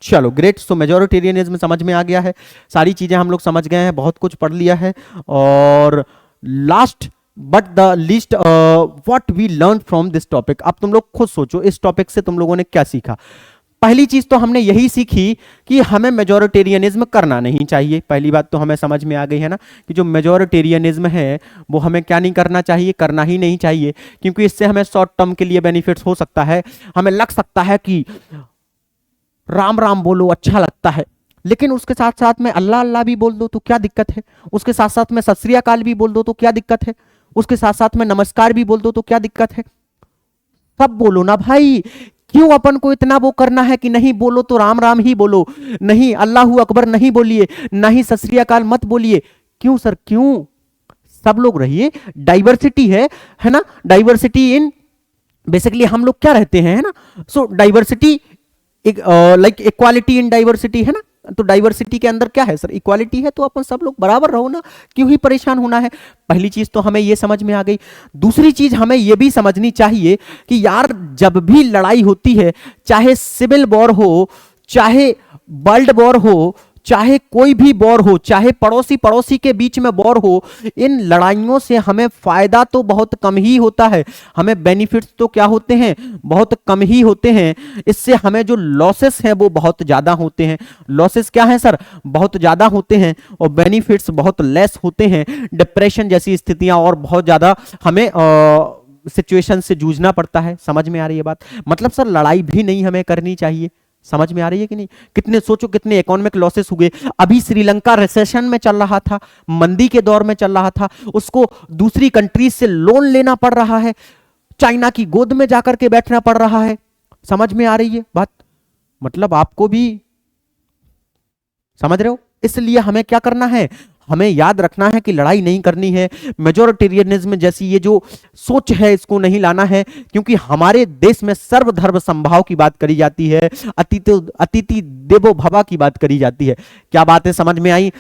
चलो ग्रेट। सो मेजोरिटेरियनिज्म समझ में आ गया है, सारी चीजें हम लोग समझ गए हैं, बहुत कुछ पढ़ लिया है। और last but the least what we learn from this topic. अब तुम लोग खुद सोचो इस टॉपिक से तुम लोगों ने क्या सीखा। पहली चीज तो हमने यही सीखी कि हमें मेजोरिटेरियनिज्म करना नहीं चाहिए। पहली बात तो हमें समझ में आ गई है ना कि जो मेजोरिटेरियनिज्म है वो हमें क्या नहीं करना चाहिए, करना ही नहीं चाहिए, क्योंकि इससे हमें शॉर्ट टर्म के लिए बेनिफिट्स हो सकता है। हमें लग सकता है कि राम राम बोलो अच्छा लगता है, लेकिन उसके साथ साथ में अल्लाह अल्लाह भी बोल दो तो क्या दिक्कत है, उसके साथ साथ में सत श्री अकाल भी बोल दो तो क्या दिक्कत है, उसके साथ साथ में नमस्कार भी बोल दो तो क्या दिक्कत है। सब बोलो ना भाई, क्यों अपन को इतना वो करना है कि नहीं बोलो तो राम राम ही बोलो, नहीं अल्लाह अकबर नहीं बोलिए, नहीं सत श्री अकाल मत बोलिए। क्यों सर, क्यों? सब लोग रहिए, डाइवर्सिटी है ना, डाइवर्सिटी इन बेसिकली हम लोग क्या रहते हैं, है ना। So diversity like equality in diversity, है ना। तो डाइवर्सिटी के अंदर क्या है सर, इक्वालिटी है, तो अपन सब लोग बराबर रहो ना, क्यों ही परेशान होना है। पहली चीज तो हमें ये समझ में आ गई। दूसरी चीज हमें ये भी समझनी चाहिए कि यार जब भी लड़ाई होती है, चाहे सिविल वॉर हो, चाहे वर्ल्ड वॉर हो, चाहे कोई भी वॉर हो, चाहे पड़ोसी पड़ोसी के बीच में वॉर हो, इन लड़ाइयों से हमें फायदा तो बहुत कम ही होता है, हमें बेनिफिट्स तो क्या होते हैं, बहुत कम ही होते हैं। इससे हमें जो लॉसेस हैं वो बहुत ज्यादा होते हैं। लॉसेस क्या है सर, बहुत ज्यादा होते हैं, और बेनिफिट्स बहुत लेस होते हैं। डिप्रेशन जैसी स्थितियां और बहुत ज्यादा हमें सिचुएशन से जूझना पड़ता है। समझ में आ रही है बात? मतलब सर लड़ाई भी नहीं हमें करनी चाहिए, समझ में आ रही है कि नहीं? कितने सोचो कितने इकोनॉमिक लॉसेस हुए। अभी श्रीलंका रिसेशन में चल रहा था, मंदी के दौर में चल रहा था, उसको दूसरी कंट्रीज से लोन लेना पड़ रहा है, चाइना की गोद में जाकर के बैठना पड़ रहा है। समझ में आ रही है बात? मतलब आपको भी समझ रहे हो? इसलिए हमें क्या करना है, हमें याद रखना है कि लड़ाई नहीं करनी है, मेजोरिटेरियनिज्म जैसी ये जो सोच है इसको नहीं लाना है, क्योंकि हमारे देश में सर्वधर्म समभाव की बात करी जाती है, अतिथि देवो भव की बात करी जाती है। क्या बात है, समझ में आई?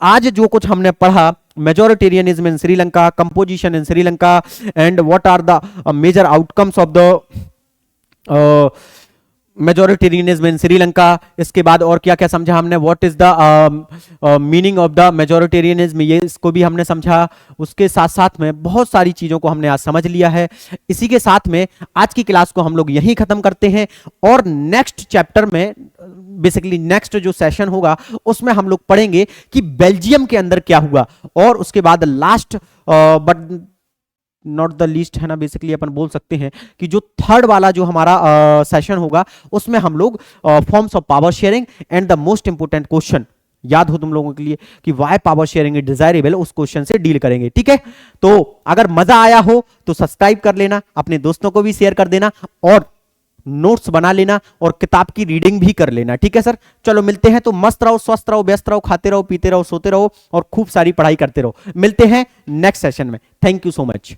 आज जो कुछ हमने पढ़ा, majoritarianism in Sri Lanka, composition in Sri Lanka, and what are the major outcomes of the majoritarianism in Sri Lanka. इसके बाद और क्या क्या समझा हमने, what is the meaning of the majoritarianism, ये इसको भी हमने समझा। उसके साथ साथ में बहुत सारी चीजों को हमने आज समझ लिया है। इसी के साथ में आज की क्लास को हम लोग यहीं खत्म करते हैं, और नेक्स्ट चैप्टर में बेसिकली नेक्स्ट जो सेशन होगा उसमें हम लोग पढ़ेंगे कि बेल्जियम के अंदर क्या हुआ, और उसके बाद last but not the least है ना, बेसिकली अपन बोल सकते हैं कि जो थर्ड वाला जो हमारा सेशन होगा उसमें हम लोग forms of power sharing and the most important question, याद हो तुम लोगों के लिए कि why power sharing is desirable, उस क्वेश्चन से डील करेंगे। ठीक है, तो अगर मजा आया हो तो सब्सक्राइब कर लेना, अपने दोस्तों को भी शेयर कर देना, और नोट्स बना लेना, और किताब की रीडिंग भी कर लेना। ठीक है सर, चलो मिलते हैं। तो मस्त रहो, स्वस्थ रहो, व्यस्त रहो, खाते रहो, पीते रहो, सोते रहो, और खूब सारी पढ़ाई करते रहो। मिलते हैं नेक्स्ट सेशन में। Thank you so much.